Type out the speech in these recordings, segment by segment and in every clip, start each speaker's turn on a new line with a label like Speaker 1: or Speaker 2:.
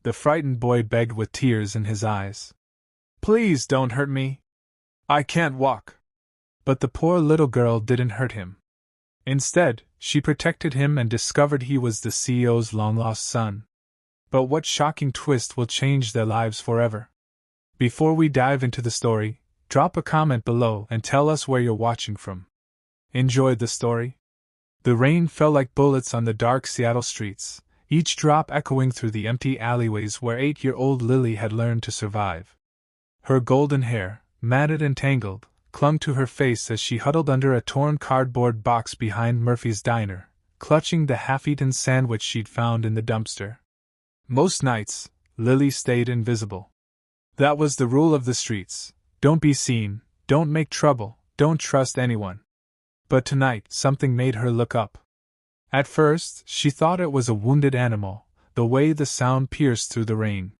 Speaker 1: The frightened boy begged with tears in his eyes. Please don't hurt me. I can't walk. But the poor little girl didn't hurt him. Instead, she protected him and discovered he was the CEO's long-lost son. But what shocking twist will change their lives forever? Before we dive into the story, drop a comment below and tell us where you're watching from. Enjoyed the story? The rain fell like bullets on the dark Seattle streets, each drop echoing through the empty alleyways where 8-year-old Lily had learned to survive. Her golden hair, matted and tangled, clung to her face as she huddled under a torn cardboard box behind Murphy's Diner, clutching the half-eaten sandwich she'd found in the dumpster. Most nights, Lily stayed invisible. That was the rule of the streets. Don't be seen, don't make trouble, don't trust anyone. But tonight, something made her look up. At first, she thought it was a wounded animal, the way the sound pierced through the rain.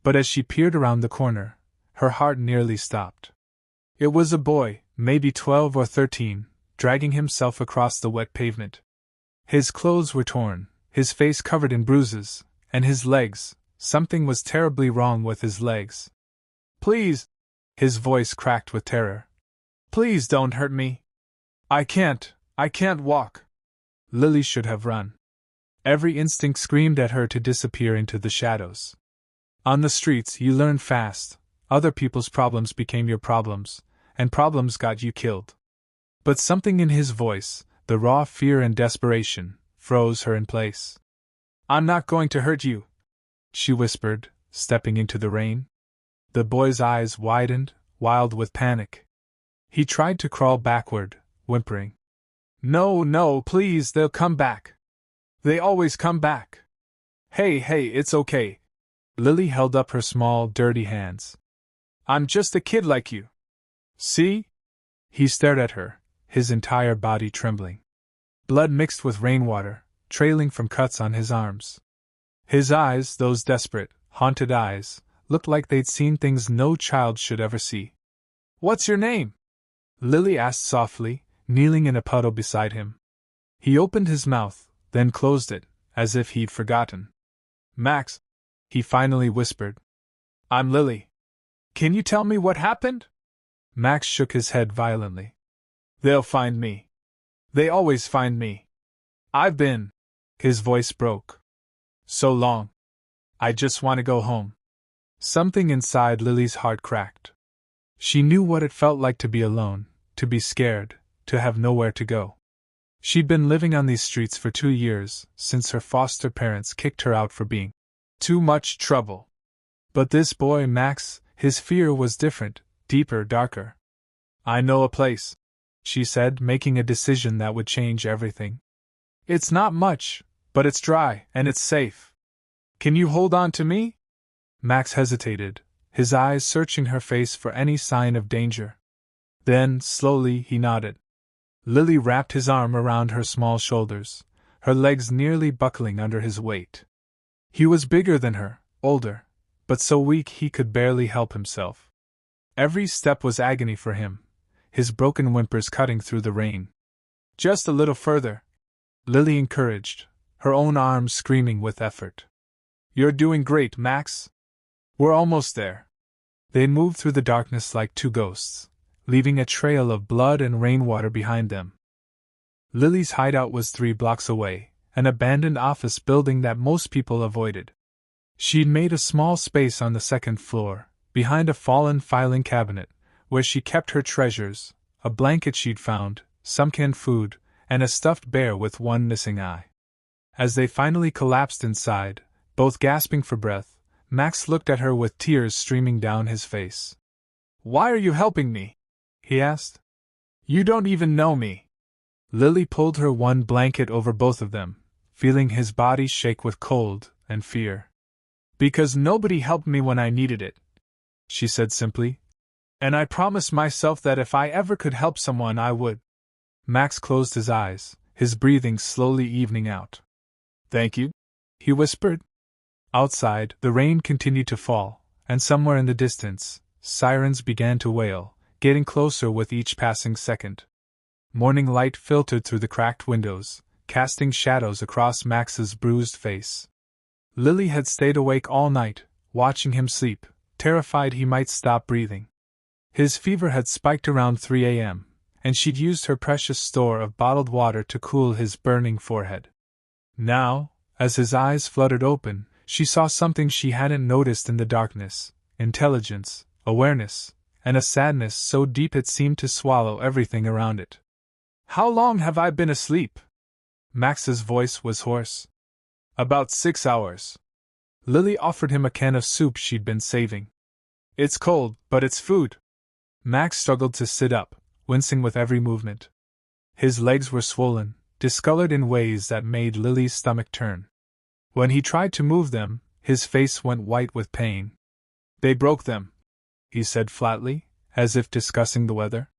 Speaker 1: But as she peered around the corner, her heart nearly stopped. It was a boy, maybe 12 or 13, dragging himself across the wet pavement. His clothes were torn, his face covered in bruises, and his legs, something was terribly wrong with his legs. Please! His voice cracked with terror. Please don't hurt me. I can't walk. Lily should have run. Every instinct screamed at her to disappear into the shadows. On the streets, you learn fast. Other people's problems became your problems, and problems got you killed. But something in his voice, the raw fear and desperation, froze her in place. I'm not going to hurt you, she whispered, stepping into the rain. The boy's eyes widened, wild with panic. He tried to crawl backward, whimpering. No, please, they'll come back. They always come back. Hey, it's okay. Lily held up her small, dirty hands. I'm just a kid like you. See? He stared at her, his entire body trembling. Blood mixed with rainwater, trailing from cuts on his arms. His eyes, those desperate, haunted eyes, looked like they'd seen things no child should ever see. What's your name? Lily asked softly, kneeling in a puddle beside him. He opened his mouth, then closed it, as if he'd forgotten. Max, he finally whispered. I'm Lily. Can you tell me what happened? Max shook his head violently. They'll find me. They always find me. I've been. His voice broke. So long. I just want to go home. Something inside Lily's heart cracked. She knew what it felt like to be alone, to be scared, to have nowhere to go. She'd been living on these streets for 2 years, since her foster parents kicked her out for being too much trouble. But this boy, Max, his fear was different, deeper, darker. I know a place, she said, making a decision that would change everything. It's not much, but it's dry, and it's safe. Can you hold on to me? Max hesitated, his eyes searching her face for any sign of danger. Then, slowly, he nodded. Lily wrapped his arm around her small shoulders, her legs nearly buckling under his weight. He was bigger than her, older, but so weak he could barely help himself. Every step was agony for him, his broken whimpers cutting through the rain. Just a little further, Lily encouraged, her own arms screaming with effort. You're doing great, Max. We're almost there. They moved through the darkness like two ghosts, leaving a trail of blood and rainwater behind them. Lily's hideout was 3 blocks away, an abandoned office building that most people avoided. She'd made a small space on the 2nd floor, behind a fallen filing cabinet, where she kept her treasures, a blanket she'd found, some canned food, and a stuffed bear with one missing eye. As they finally collapsed inside, both gasping for breath, Max looked at her with tears streaming down his face. Why are you helping me? He asked. You don't even know me. Lily pulled her one blanket over both of them, feeling his body shake with cold and fear. Because nobody helped me when I needed it, she said simply. And I promised myself that if I ever could help someone I would. Max closed his eyes, his breathing slowly evening out. Thank you, he whispered. Outside, the rain continued to fall, and somewhere in the distance, sirens began to wail, getting closer with each passing second. Morning light filtered through the cracked windows, casting shadows across Max's bruised face. Lily had stayed awake all night, watching him sleep, terrified he might stop breathing. His fever had spiked around 3 a.m., and she'd used her precious store of bottled water to cool his burning forehead. Now, as his eyes fluttered open, she saw something she hadn't noticed in the darkness: intelligence, awareness, and a sadness so deep it seemed to swallow everything around it. "How long have I been asleep?" Max's voice was hoarse. "About 6 hours. Lily offered him a can of soup she'd been saving. "It's cold, but it's food." Max struggled to sit up, wincing with every movement. His legs were swollen, discolored in ways that made Lily's stomach turn. When he tried to move them, his face went white with pain. "They broke them," he said flatly, as if discussing the weather.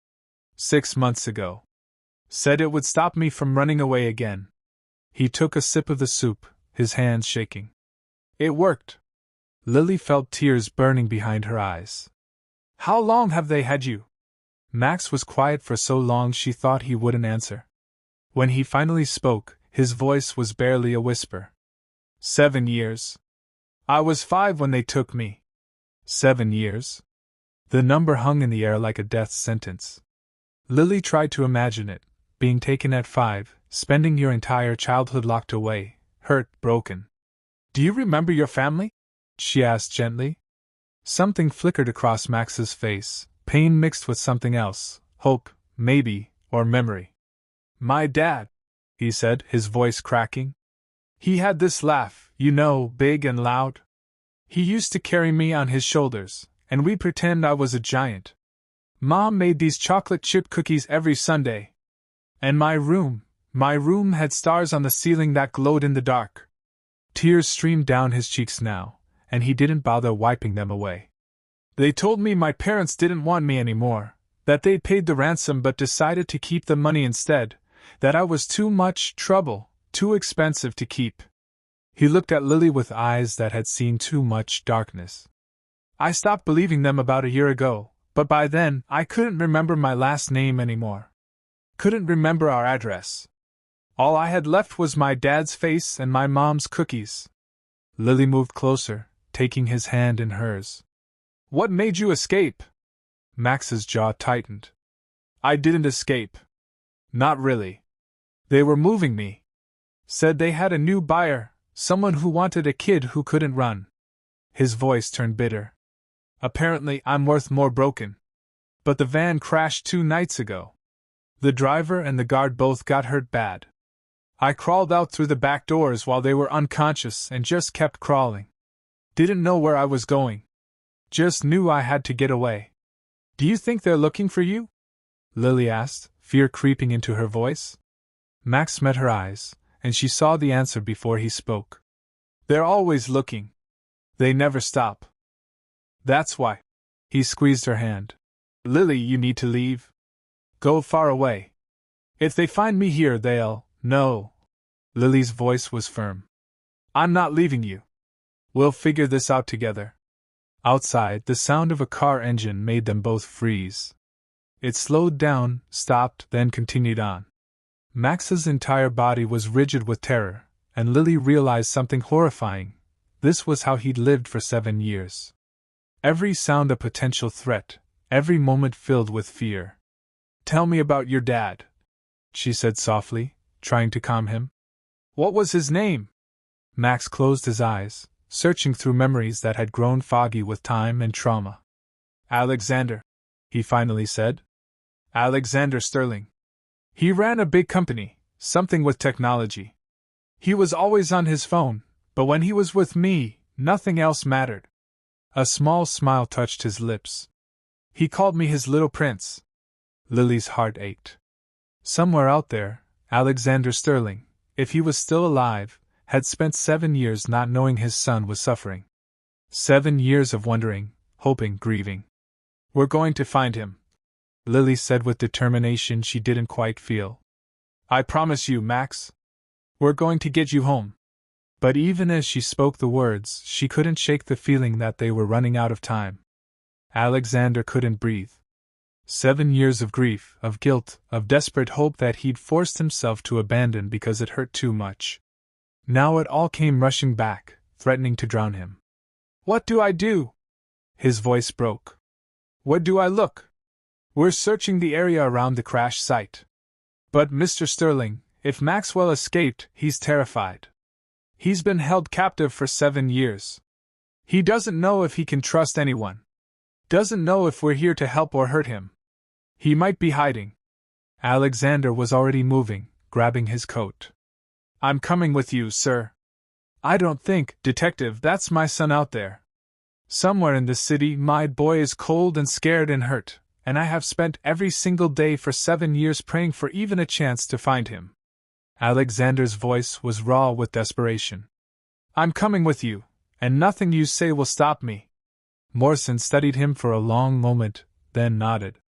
Speaker 1: "6 months ago. Said it would stop me from running away again." He took a sip of the soup, his hands shaking. "It worked." Lily felt tears burning behind her eyes. "How long have they had you?" Max was quiet for so long she thought he wouldn't answer. When he finally spoke, his voice was barely a whisper. 7 years. I was 5 when they took me. 7 years? The number hung in the air like a death sentence. Lily tried to imagine it, being taken at 5, spending your entire childhood locked away, hurt, broken. "Do you remember your family?" she asked gently. Something flickered across Max's face, pain mixed with something else, hope, maybe, or memory. "My dad," he said, his voice cracking. "He had this laugh, you know, big and loud. He used to carry me on his shoulders, and we'd pretend I was a giant. Mom made these chocolate chip cookies every Sunday. And my room had stars on the ceiling that glowed in the dark." Tears streamed down his cheeks now, and he didn't bother wiping them away. "They told me my parents didn't want me anymore, that they'd paid the ransom but decided to keep the money instead, that I was too much trouble, too expensive to keep." He looked at Lily with eyes that had seen too much darkness. "I stopped believing them about a year ago, but by then I couldn't remember my last name anymore. Couldn't remember our address. All I had left was my dad's face and my mom's cookies." Lily moved closer, taking his hand in hers. "What made you escape?" Max's jaw tightened. "I didn't escape. Not really. They were moving me. Said they had a new buyer, someone who wanted a kid who couldn't run." His voice turned bitter. "Apparently I'm worth more broken. But the van crashed 2 nights ago. The driver and the guard both got hurt bad. I crawled out through the back doors while they were unconscious and just kept crawling. Didn't know where I was going. Just knew I had to get away." "Do you think they're looking for you?" Lily asked, fear creeping into her voice. Max met her eyes, and she saw the answer before he spoke. "They're always looking. They never stop. That's why." He squeezed her hand. "Lily, you need to leave. Go far away. If they find me here, they'll know." Lily's voice was firm. "I'm not leaving you. We'll figure this out together." Outside, the sound of a car engine made them both freeze. It slowed down, stopped, then continued on. Max's entire body was rigid with terror, and Lily realized something horrifying. This was how he'd lived for 7 years. Every sound a potential threat, every moment filled with fear. "Tell me about your dad," she said softly, trying to calm him. "What was his name?" Max closed his eyes, searching through memories that had grown foggy with time and trauma. "Alexander," he finally said. "Alexander Sterling. He ran a big company, something with technology. He was always on his phone, but when he was with me, nothing else mattered." A small smile touched his lips. "He called me his little prince." Lily's heart ached. Somewhere out there, Alexander Sterling, if he was still alive, had spent 7 years not knowing his son was suffering. 7 years of wondering, hoping, grieving. "We're going to find him," Lily said with determination she didn't quite feel. "I promise you, Max. We're going to get you home." But even as she spoke the words, she couldn't shake the feeling that they were running out of time. Alexander couldn't breathe. 7 years of grief, of guilt, of desperate hope that he'd forced himself to abandon because it hurt too much. Now it all came rushing back, threatening to drown him. What do I do? His voice broke. Where do I look? We're searching the area around the crash site. But Mr. Sterling, if Maxwell escaped, he's terrified. He's been held captive for 7 years. He doesn't know if he can trust anyone. Doesn't know if we're here to help or hurt him. He might be hiding. Alexander was already moving, grabbing his coat. I'm coming with you, sir. I don't think, Detective, that's my son out there. Somewhere in the city, my boy is cold and scared and hurt, and I have spent every single day for 7 years praying for even a chance to find him. Alexander's voice was raw with desperation. I'm coming with you, and nothing you say will stop me. Morrison studied him for a long moment, then nodded.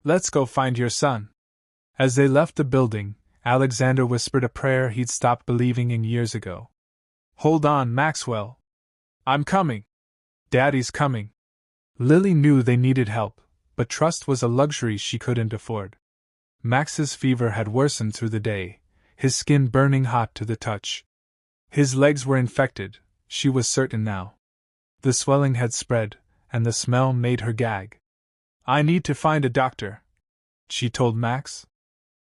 Speaker 1: Let's go find your son. As they left the building, Alexander whispered a prayer he'd stopped believing in years ago. Hold on, Maxwell. I'm coming. Daddy's coming. Lily knew they needed help, but trust was a luxury she couldn't afford. Max's fever had worsened through the day, his skin burning hot to the touch. His legs were infected, she was certain now. The swelling had spread, and the smell made her gag. I need to find a doctor, she told Max.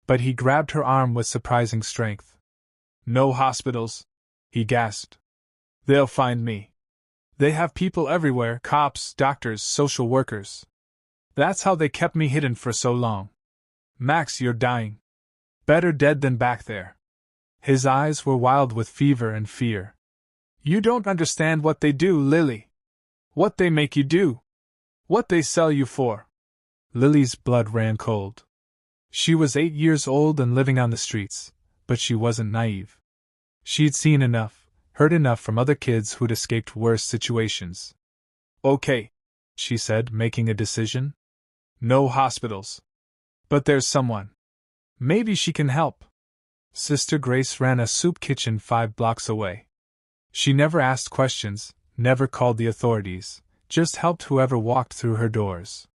Speaker 1: But he grabbed her arm with surprising strength. No hospitals, he gasped. They'll find me. They have people everywhere, cops, doctors, social workers. That's how they kept me hidden for so long. Max, you're dying. Better dead than back there. His eyes were wild with fever and fear. You don't understand what they do, Lily. What they make you do. What they sell you for. Lily's blood ran cold. She was 8 years old and living on the streets, but she wasn't naive. She'd seen enough, heard enough from other kids who'd escaped worse situations. Okay, she said, making a decision. No hospitals. But there's someone. Maybe she can help. Sister Grace ran a soup kitchen 5 blocks away. She never asked questions, never called the authorities, just helped whoever walked through her doors.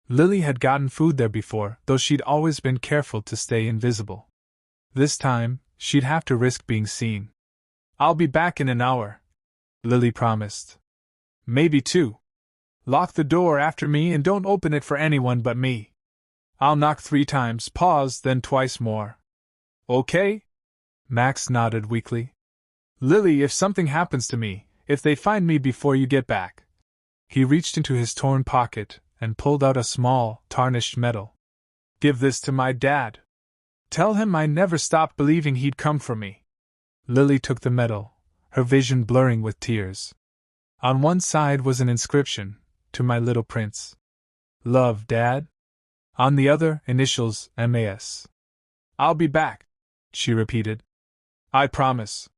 Speaker 1: Lily had gotten food there before, though she'd always been careful to stay invisible. This time, she'd have to risk being seen. I'll be back in an hour, Lily promised. Maybe 2. Lock the door after me and don't open it for anyone but me. I'll knock 3 times, pause, then twice more. Okay? Max nodded weakly. Lily, if something happens to me, if they find me before you get back. He reached into his torn pocket and pulled out a small, tarnished medal. Give this to my dad. Tell him I never stopped believing he'd come for me. Lily took the medal, her vision blurring with tears. On one side was an inscription, to my little prince. Love, Dad. On the other, initials, MAS. I'll be back, she repeated. I promise.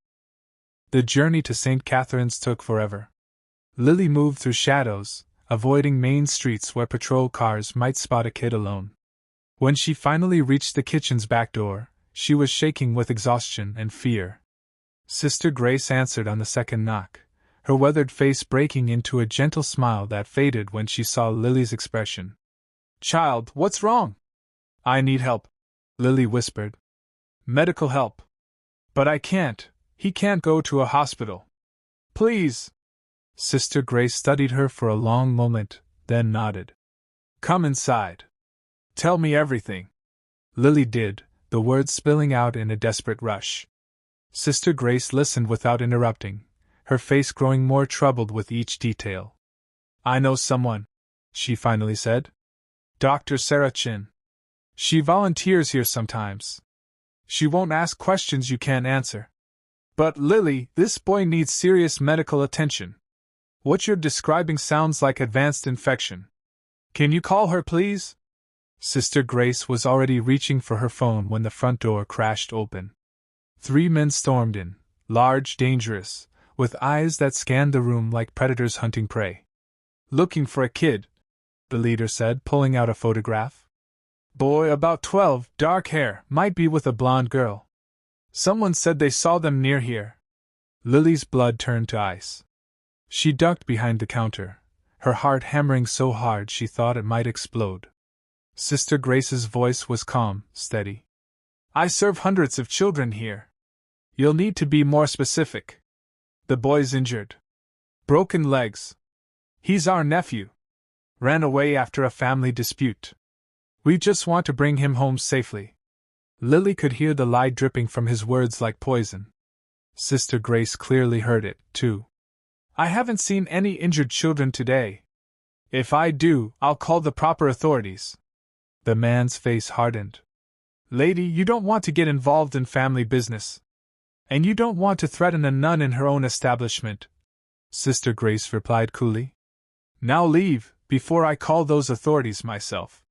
Speaker 1: The journey to St. Catherine's took forever. Lily moved through shadows, avoiding main streets where patrol cars might spot a kid alone. When she finally reached the kitchen's back door, she was shaking with exhaustion and fear. Sister Grace answered on the second knock, her weathered face breaking into a gentle smile that faded when she saw Lily's expression. Child, what's wrong? I need help, Lily whispered. Medical help. But I can't. He can't go to a hospital. Please. Sister Grace studied her for a long moment, then nodded. Come inside. Tell me everything. Lily did, the words spilling out in a desperate rush. Sister Grace listened without interrupting, her face growing more troubled with each detail. I know someone, she finally said. Dr. Sarah Chin. She volunteers here sometimes. She won't ask questions you can't answer. But Lily, this boy needs serious medical attention. What you're describing sounds like advanced infection. Can you call her, please? Sister Grace was already reaching for her phone when the front door crashed open. 3 men stormed in, large, dangerous, with eyes that scanned the room like predators hunting prey. Looking for a kid, the leader said, pulling out a photograph. Boy about 12, dark hair, might be with a blonde girl. Someone said they saw them near here. Lily's blood turned to ice. She ducked behind the counter, her heart hammering so hard she thought it might explode. Sister Grace's voice was calm, steady. I serve hundreds of children here. You'll need to be more specific. The boy's injured. Broken legs. He's our nephew. Ran away after a family dispute. We just want to bring him home safely. Lily could hear the lie dripping from his words like poison. Sister Grace clearly heard it, too. I haven't seen any injured children today. If I do, I'll call the proper authorities. The man's face hardened. Lady, you don't want to get involved in family business. And you don't want to threaten a nun in her own establishment, Sister Grace replied coolly. Now leave, before I call those authorities myself.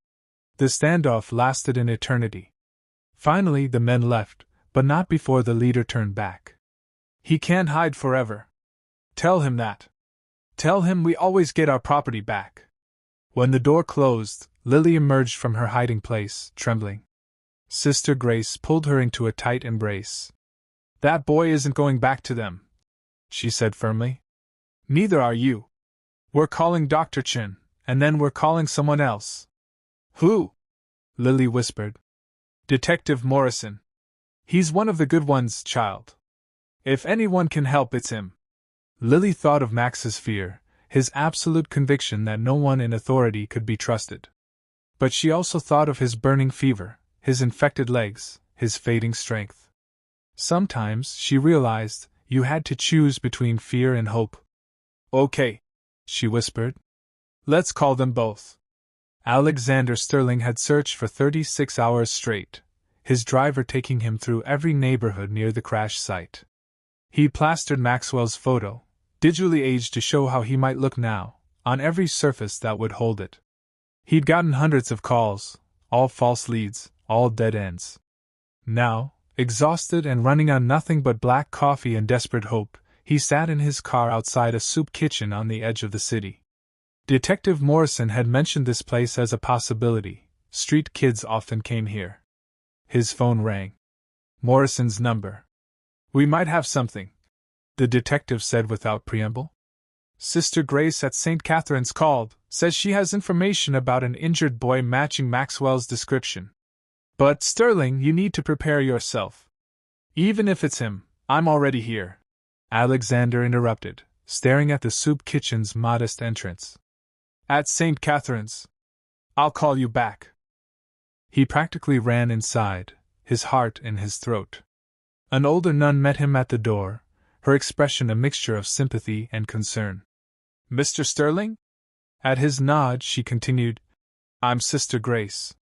Speaker 1: The standoff lasted an eternity. Finally, the men left, but not before the leader turned back. He can't hide forever. Tell him that. Tell him we always get our property back. When the door closed, Lily emerged from her hiding place, trembling. Sister Grace pulled her into a tight embrace. That boy isn't going back to them, she said firmly. Neither are you. We're calling Dr. Chin, and then we're calling someone else. Who? Lily whispered. Detective Morrison. He's one of the good ones, child. If anyone can help, it's him. Lily thought of Max's fear, his absolute conviction that no one in authority could be trusted. But she also thought of his burning fever, his infected legs, his fading strength. Sometimes, she realized, you had to choose between fear and hope. Okay, she whispered. Let's call them both. Alexander Sterling had searched for 36 hours straight, his driver taking him through every neighborhood near the crash site. He plastered Maxwell's photo, digitally aged to show how he might look now, on every surface that would hold it. He'd gotten hundreds of calls, all false leads, all dead ends. Now, exhausted and running on nothing but black coffee and desperate hope, he sat in his car outside a soup kitchen on the edge of the city. Detective Morrison had mentioned this place as a possibility. Street kids often came here. His phone rang. Morrison's number. We might have something, the detective said without preamble. Sister Grace at St. Catherine's called, says she has information about an injured boy matching Maxwell's description. But, Sterling, you need to prepare yourself. Even if it's him, I'm already here. Alexander interrupted, staring at the soup kitchen's modest entrance. At St. Catherine's. I'll call you back. He practically ran inside, his heart in his throat. An older nun met him at the door, her expression a mixture of sympathy and concern. Mr. Sterling? At his nod, she continued, I'm Sister Grace.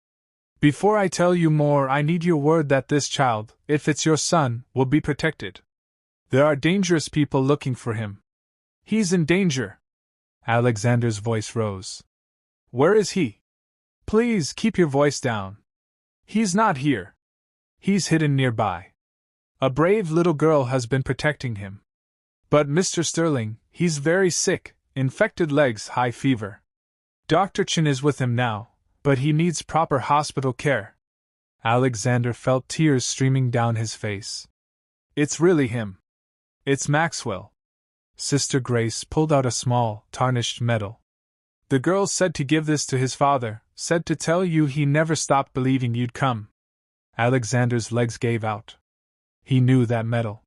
Speaker 1: Before I tell you more, I need your word that this child, if it's your son, will be protected. There are dangerous people looking for him. He's in danger. Alexander's voice rose. Where is he? Please keep your voice down. He's not here. He's hidden nearby. A brave little girl has been protecting him. But Mr. Sterling, he's very sick, infected legs, high fever. Dr. Chin is with him now, but he needs proper hospital care. Alexander felt tears streaming down his face. It's really him. It's Maxwell. Sister Grace pulled out a small, tarnished medal. The girl said to give this to his father, said to tell you he never stopped believing you'd come. Alexander's legs gave out. He knew that medal.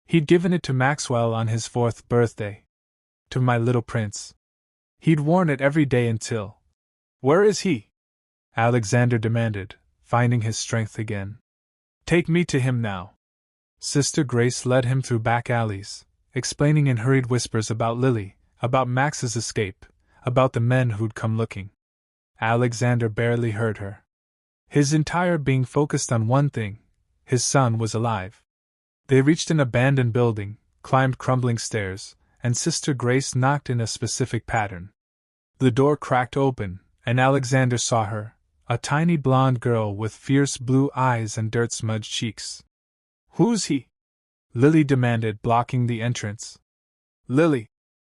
Speaker 1: He'd given it to Maxwell on his 4th birthday. To my little prince. He'd worn it every day until... Where is he? Alexander demanded, finding his strength again. Take me to him now. Sister Grace led him through back alleys, explaining in hurried whispers about Lily, about Max's escape, about the men who'd come looking. Alexander barely heard her. His entire being focused on one thing: his son was alive. They reached an abandoned building, climbed crumbling stairs, and Sister Grace knocked in a specific pattern. The door cracked open, and Alexander saw her, a tiny blonde girl with fierce blue eyes and dirt-smudged cheeks. Who's he? Lily demanded, blocking the entrance. Lily,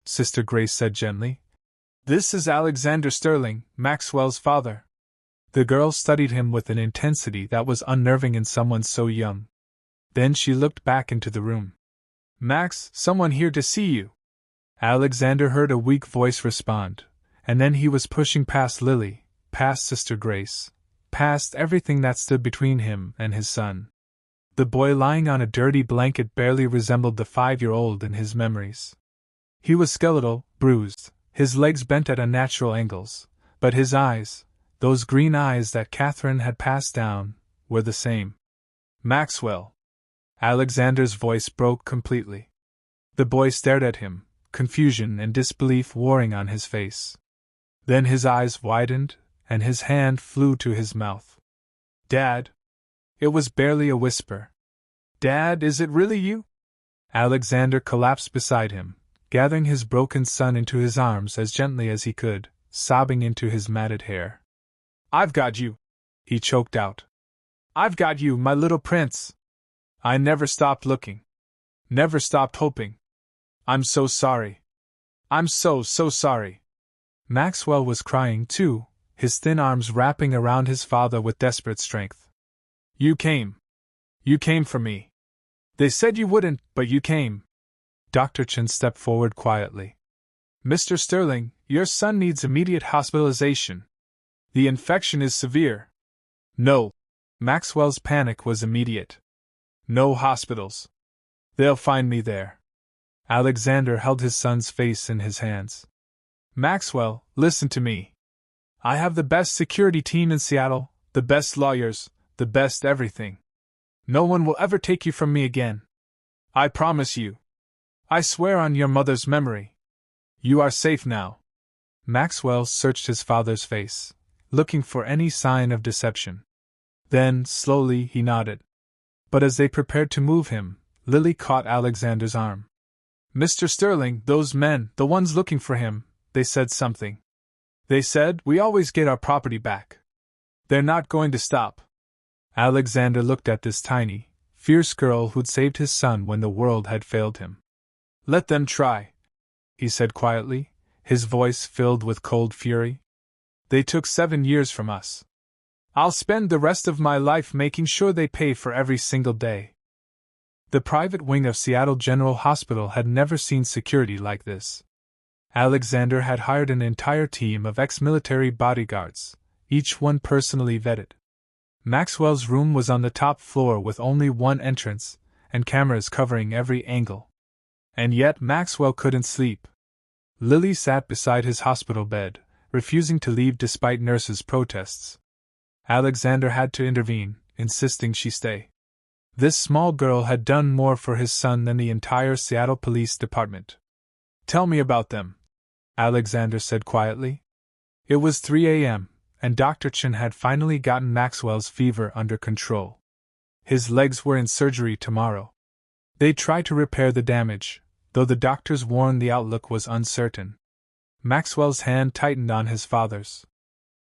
Speaker 1: Sister Grace said gently. This is Alexander Sterling, Maxwell's father. The girl studied him with an intensity that was unnerving in someone so young. Then she looked back into the room. Max, someone here to see you. Alexander heard a weak voice respond, and then he was pushing past Lily, past Sister Grace, past everything that stood between him and his son. The boy lying on a dirty blanket barely resembled the 5-year-old in his memories. He was skeletal, bruised, his legs bent at unnatural angles, but his eyes, those green eyes that Catherine had passed down, were the same. Maxwell. Alexander's voice broke completely. The boy stared at him, confusion and disbelief warring on his face. Then his eyes widened, and his hand flew to his mouth. Dad! It was barely a whisper. Dad, is it really you? Alexander collapsed beside him, gathering his broken son into his arms as gently as he could, sobbing into his matted hair. I've got you, he choked out. I've got you, my little prince. I never stopped looking. Never stopped hoping. I'm so sorry. I'm so sorry. Maxwell was crying too, his thin arms wrapping around his father with desperate strength. You came. You came for me. They said you wouldn't, but you came. Dr. Chen stepped forward quietly. Mr. Sterling, your son needs immediate hospitalization. The infection is severe. No. Maxwell's panic was immediate. No hospitals. They'll find me there. Alexander held his son's face in his hands. Maxwell, listen to me. I have the best security team in Seattle, the best lawyers, the best everything. No one will ever take you from me again. I promise you. I swear on your mother's memory. You are safe now. Maxwell searched his father's face, looking for any sign of deception. Then, slowly, he nodded. But as they prepared to move him, Lily caught Alexander's arm. Mr. Sterling, those men, the ones looking for him, they said something. They said, we always get our property back. They're not going to stop. Alexander looked at this tiny, fierce girl who'd saved his son when the world had failed him. Let them try, he said quietly, his voice filled with cold fury. They took 7 years from us. I'll spend the rest of my life making sure they pay for every single day. The private wing of Seattle General Hospital had never seen security like this. Alexander had hired an entire team of ex-military bodyguards, each one personally vetted. Maxwell's room was on the top floor with only one entrance, and cameras covering every angle. And yet Maxwell couldn't sleep. Lily sat beside his hospital bed, refusing to leave despite nurses' protests. Alexander had to intervene, insisting she stay. This small girl had done more for his son than the entire Seattle Police Department. Tell me about them, Alexander said quietly. It was 3 a.m., and Dr. Chen had finally gotten Maxwell's fever under control. His legs were in surgery tomorrow. They'd try to repair the damage, though the doctors warned the outlook was uncertain. Maxwell's hand tightened on his father's.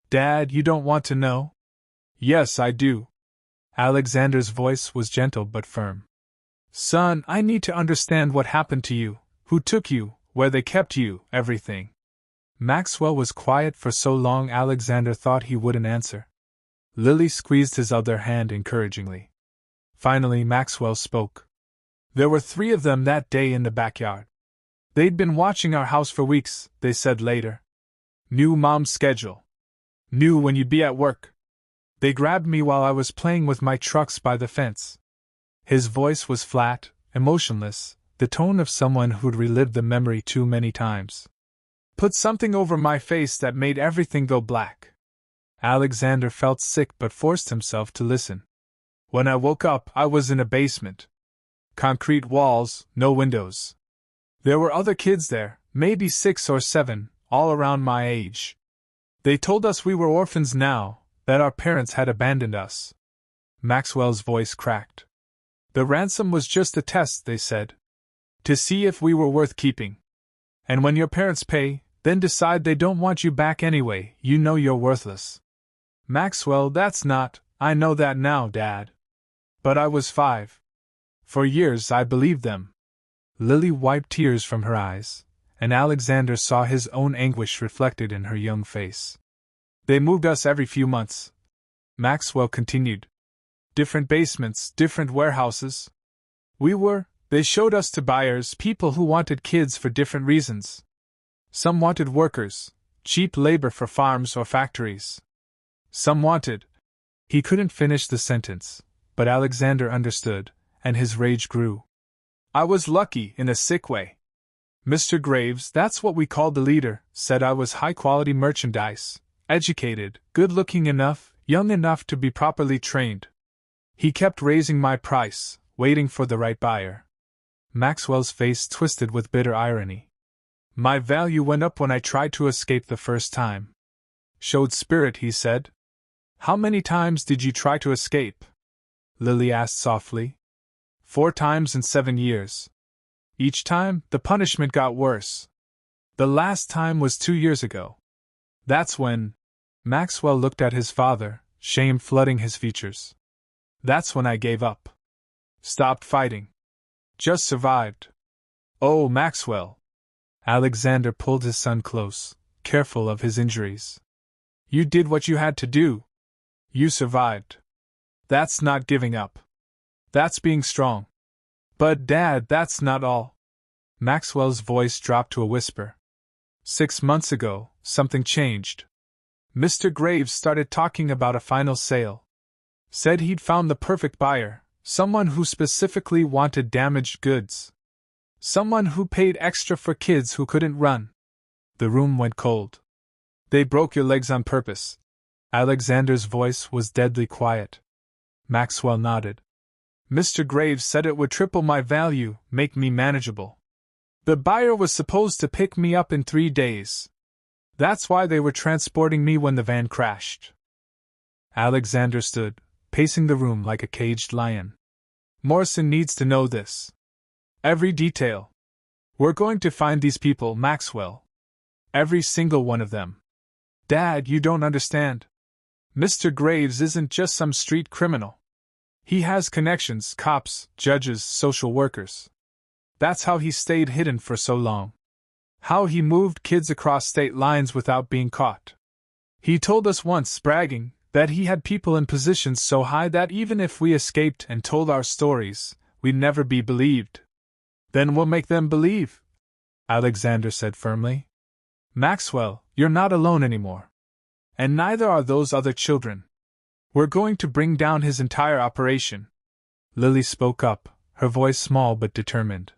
Speaker 1: Dad, you don't want to know? Yes, I do. Alexander's voice was gentle but firm. Son, I need to understand what happened to you, who took you, where they kept you, everything. Maxwell was quiet for so long Alexander thought he wouldn't answer. Lily squeezed his other hand encouragingly. Finally Maxwell spoke. There were 3 of them that day in the backyard. They'd been watching our house for weeks, they said later. Knew Mom's schedule. Knew when you'd be at work. They grabbed me while I was playing with my trucks by the fence. His voice was flat, emotionless, the tone of someone who'd relived the memory too many times. Put something over my face that made everything go black. Alexander felt sick but forced himself to listen. When I woke up, I was in a basement. Concrete walls, no windows. There were other kids there, maybe 6 or 7, all around my age. They told us we were orphans now, that our parents had abandoned us. Maxwell's voice cracked. The ransom was just a test, they said. To see if we were worth keeping. And when your parents pay, then decide they don't want you back anyway, you know you're worthless. Maxwell, that's not, I know that now, Dad. But I was 5. For years I believed them. Lily wiped tears from her eyes, and Alexander saw his own anguish reflected in her young face. They moved us every few months. Maxwell continued. Different basements, different warehouses. They showed us to buyers, people who wanted kids for different reasons. Some wanted workers, cheap labor for farms or factories. Some wanted. He couldn't finish the sentence. but Alexander understood, and his rage grew. I was lucky in a sick way. Mr. Graves, that's what we called the leader, said I was high-quality merchandise, educated, good-looking enough, young enough to be properly trained. He kept raising my price, waiting for the right buyer. Maxwell's face twisted with bitter irony. My value went up when I tried to escape the first time. Showed spirit, he said. How many times did you try to escape? Lily asked softly. 4 times in 7 years. Each time, the punishment got worse. The last time was 2 years ago. That's when… Maxwell looked at his father, shame flooding his features. That's when I gave up. Stopped fighting. Just survived. Oh, Maxwell. Alexander pulled his son close, careful of his injuries. You did what you had to do. You survived. That's not giving up. That's being strong. But Dad, that's not all. Maxwell's voice dropped to a whisper. 6 months ago, something changed. Mr. Graves started talking about a final sale. Said he'd found the perfect buyer, someone who specifically wanted damaged goods. Someone who paid extra for kids who couldn't run. The room went cold. They broke your legs on purpose. Alexander's voice was deadly quiet. Maxwell nodded. Mr. Graves said it would triple my value, make me manageable. The buyer was supposed to pick me up in 3 days. That's why they were transporting me when the van crashed. Alexander stood, pacing the room like a caged lion. Morrison needs to know this. Every detail. We're going to find these people, Maxwell. Every single one of them. Dad, you don't understand. Mr. Graves isn't just some street criminal. He has connections, cops, judges, social workers. That's how he stayed hidden for so long. How he moved kids across state lines without being caught. He told us once, bragging, that he had people in positions so high that even if we escaped and told our stories, we'd never be believed. Then we'll make them believe, Alexander said firmly. Maxwell, you're not alone anymore. And neither are those other children. We're going to bring down his entire operation. Lily spoke up, her voice small but determined.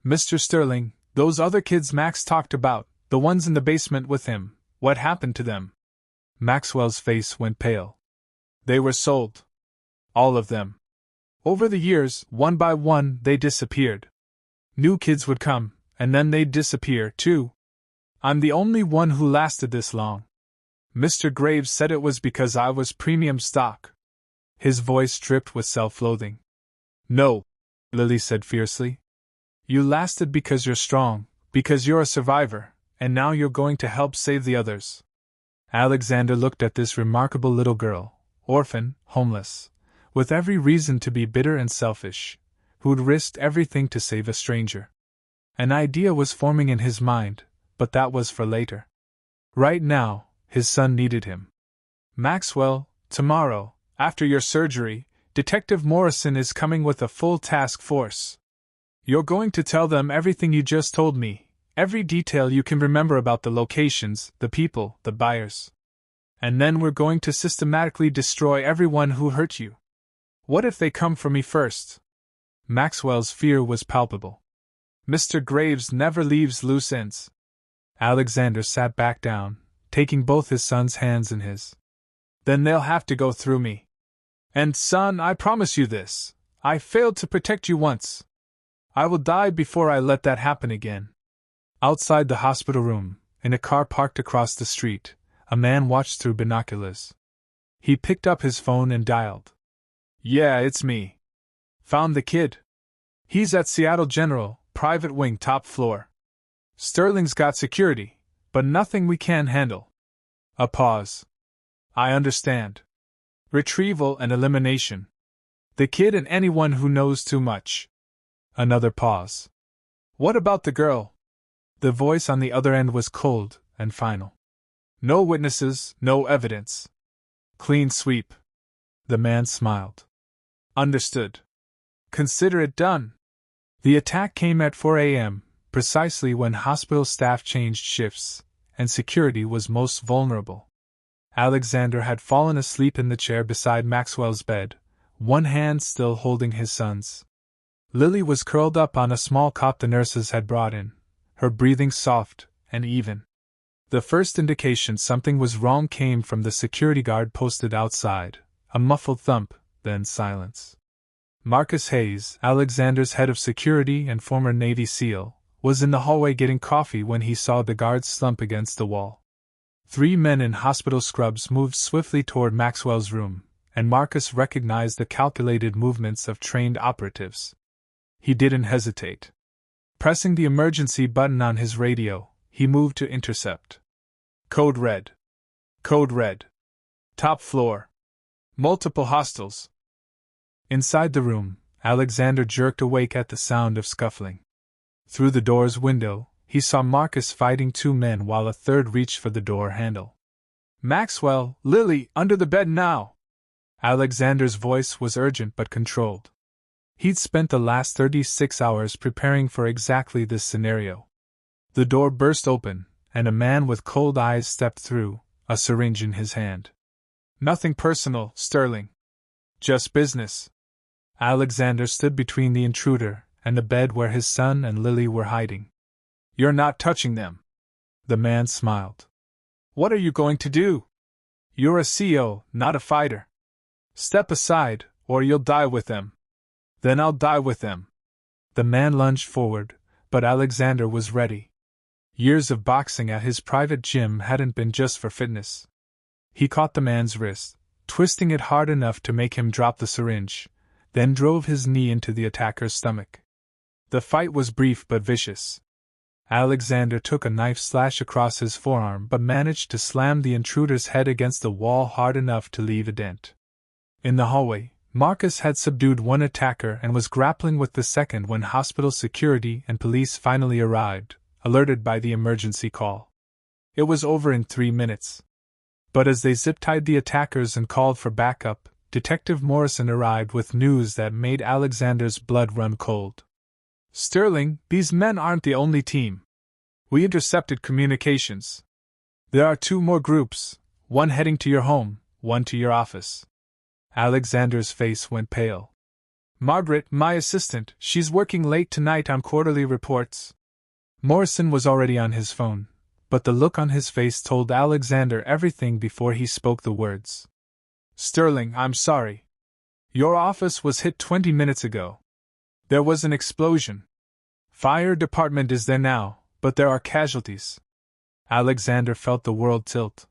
Speaker 1: Mr. Sterling, those other kids Max talked about, the ones in the basement with him, what happened to them? Maxwell's face went pale. They were sold. All of them. Over the years, one by one, they disappeared. New kids would come, and then they'd disappear, too. I'm the only one who lasted this long. Mr. Graves said it was because I was premium stock. His voice dripped with self-loathing. No, Lily said fiercely. You lasted because you're strong, because you're a survivor, and now you're going to help save the others. Alexander looked at this remarkable little girl, orphan, homeless, with every reason to be bitter and selfish, who'd risked everything to save a stranger. An idea was forming in his mind, but that was for later. Right now, his son needed him. Maxwell, tomorrow, after your surgery, Detective Morrison is coming with a full task force. You're going to tell them everything you just told me, every detail you can remember about the locations, the people, the buyers. And then we're going to systematically destroy everyone who hurt you. What if they come for me first? Maxwell's fear was palpable. Mr. Graves never leaves loose ends. Alexander sat back down, taking both his son's hands in his. Then they'll have to go through me. And son, I promise you this, I failed to protect you once. I will die before I let that happen again. Outside the hospital room, in a car parked across the street, a man watched through binoculars. He picked up his phone and dialed. Yeah, it's me. Found the kid. He's at Seattle General, private wing top floor. Sterling's got security, but nothing we can't handle. A pause. I understand. Retrieval and elimination. The kid and anyone who knows too much. Another pause. What about the girl? The voice on the other end was cold and final. No witnesses, no evidence. Clean sweep. The man smiled. Understood. Consider it done. The attack came at 4 a.m., precisely when hospital staff changed shifts, and security was most vulnerable. Alexander had fallen asleep in the chair beside Maxwell's bed, one hand still holding his son's. Lily was curled up on a small cot the nurses had brought in, her breathing soft and even. The first indication something was wrong came from the security guard posted outside, a muffled thump, then silence. Marcus Hayes, Alexander's head of security and former Navy SEAL, was in the hallway getting coffee when he saw the guards slump against the wall. 3 men in hospital scrubs moved swiftly toward Maxwell's room, and Marcus recognized the calculated movements of trained operatives. He didn't hesitate. Pressing the emergency button on his radio, he moved to intercept. Code red. Code red. Top floor. Multiple hostiles. Inside the room, Alexander jerked awake at the sound of scuffling. Through the door's window, he saw Marcus fighting 2 men while a third reached for the door handle. Maxwell, Lily, under the bed now! Alexander's voice was urgent but controlled. He'd spent the last 36 hours preparing for exactly this scenario. The door burst open, and a man with cold eyes stepped through, a syringe in his hand. Nothing personal, Sterling. Just business. Alexander stood between the intruder and the bed where his son and Lily were hiding. You're not touching them. The man smiled. What are you going to do? You're a CO, not a fighter. Step aside, or you'll die with them. Then I'll die with them. The man lunged forward, but Alexander was ready. Years of boxing at his private gym hadn't been just for fitness. He caught the man's wrist, twisting it hard enough to make him drop the syringe, then drove his knee into the attacker's stomach. The fight was brief but vicious. Alexander took a knife slash across his forearm but managed to slam the intruder's head against the wall hard enough to leave a dent. In the hallway, Marcus had subdued one attacker and was grappling with the second when hospital security and police finally arrived, alerted by the emergency call. It was over in 3 minutes. But as they zip-tied the attackers and called for backup, Detective Morrison arrived with news that made Alexander's blood run cold. Sterling, these men aren't the only team. We intercepted communications. There are 2 more groups, one heading to your home, one to your office. Alexander's face went pale. Margaret, my assistant, she's working late tonight on quarterly reports. Morrison was already on his phone, but the look on his face told Alexander everything before he spoke the words. Sterling, I'm sorry. Your office was hit 20 minutes ago. There was an explosion. Fire department is there now, but there are casualties. Alexander felt the world tilt.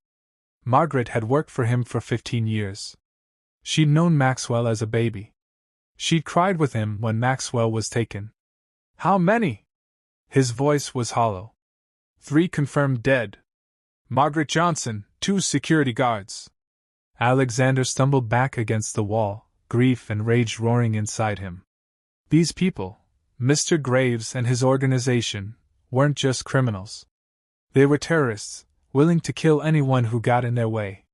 Speaker 1: Margaret had worked for him for 15 years. She'd known Maxwell as a baby. She'd cried with him when Maxwell was taken. How many? His voice was hollow. 3 confirmed dead. Margaret Johnson, 2 security guards. Alexander stumbled back against the wall, grief and rage roaring inside him. These people, Mr. Graves and his organization, weren't just criminals. They were terrorists, willing to kill anyone who got in their way.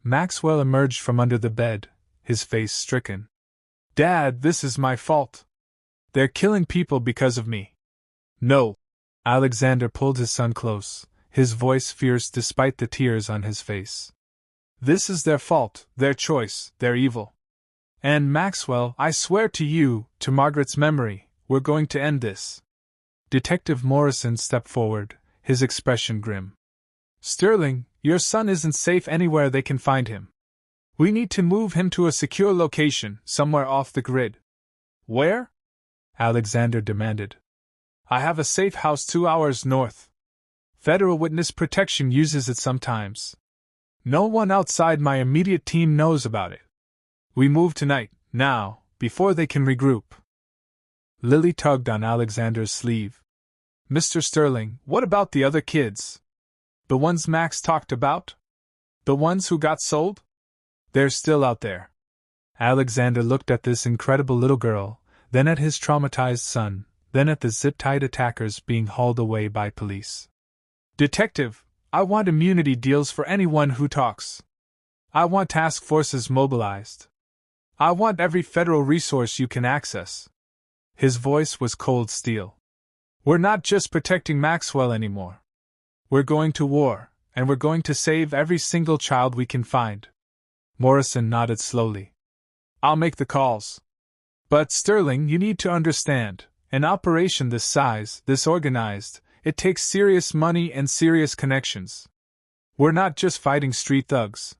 Speaker 1: Maxwell emerged from under the bed, his face stricken. Dad, this is my fault. They're killing people because of me. No. Alexander pulled his son close, his voice fierce despite the tears on his face. This is their fault, their choice, their evil. And Maxwell, I swear to you, to Margaret's memory, we're going to end this. Detective Morrison stepped forward, his expression grim. Sterling, your son isn't safe anywhere they can find him. We need to move him to a secure location, somewhere off the grid. Where? Alexander demanded. I have a safe house 2 hours north. Federal Witness Protection uses it sometimes. No one outside my immediate team knows about it. We move tonight, now, before they can regroup. Lily tugged on Alexander's sleeve. Mr. Sterling, what about the other kids? The ones Max talked about? The ones who got sold? They're still out there. Alexander looked at this incredible little girl, then at his traumatized son, then at the zip-tied attackers being hauled away by police. Detective, I want immunity deals for anyone who talks. I want task forces mobilized. I want every federal resource you can access. His voice was cold steel. We're not just protecting Maxwell anymore. We're going to war, and we're going to save every single child we can find. Morrison nodded slowly. I'll make the calls. But Sterling, you need to understand, an operation this size, this organized, it takes serious money and serious connections. We're not just fighting street thugs.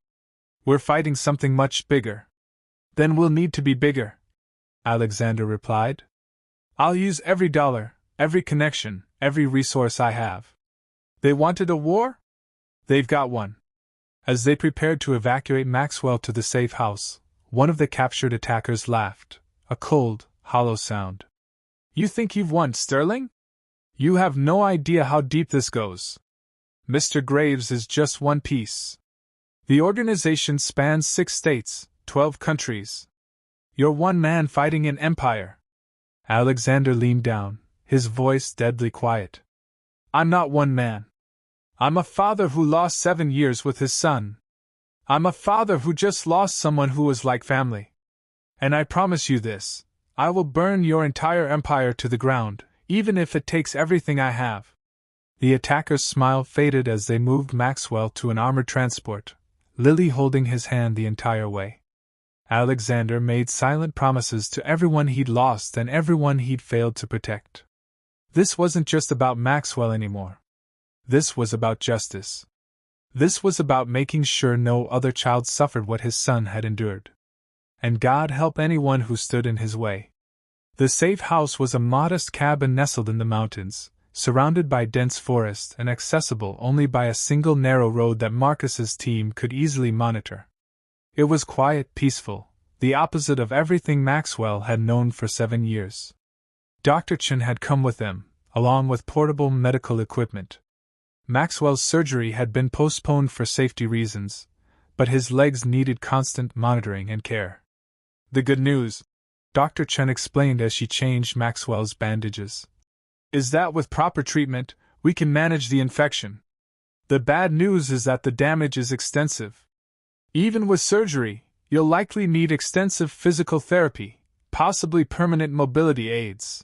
Speaker 1: We're fighting something much bigger. Then we'll need to be bigger, Alexander replied. I'll use every dollar, every connection, every resource I have. They wanted a war? They've got one. As they prepared to evacuate Maxwell to the safe house, one of the captured attackers laughed, a cold, hollow sound. You think you've won, Sterling? You have no idea how deep this goes. Mr. Graves is just one piece. The organization spans 6 states, 12 countries. You're one man fighting an empire. Alexander leaned down, his voice deadly quiet. I'm not one man. I'm a father who lost 7 years with his son. I'm a father who just lost someone who was like family. And I promise you this, I will burn your entire empire to the ground, even if it takes everything I have. The attacker's smile faded as they moved Maxwell to an armored transport, Lily holding his hand the entire way. Alexander made silent promises to everyone he'd lost and everyone he'd failed to protect. This wasn't just about Maxwell anymore. This was about justice. This was about making sure no other child suffered what his son had endured. And God help anyone who stood in his way. The safe house was a modest cabin nestled in the mountains, surrounded by dense forest and accessible only by a single narrow road that Marcus's team could easily monitor. It was quiet, peaceful, the opposite of everything Maxwell had known for 7 years. Dr. Chen had come with them, along with portable medical equipment. Maxwell's surgery had been postponed for safety reasons, but his legs needed constant monitoring and care. The good news, Dr. Chen explained as she changed Maxwell's bandages, is that with proper treatment, we can manage the infection. The bad news is that the damage is extensive. Even with surgery, you'll likely need extensive physical therapy, possibly permanent mobility aids.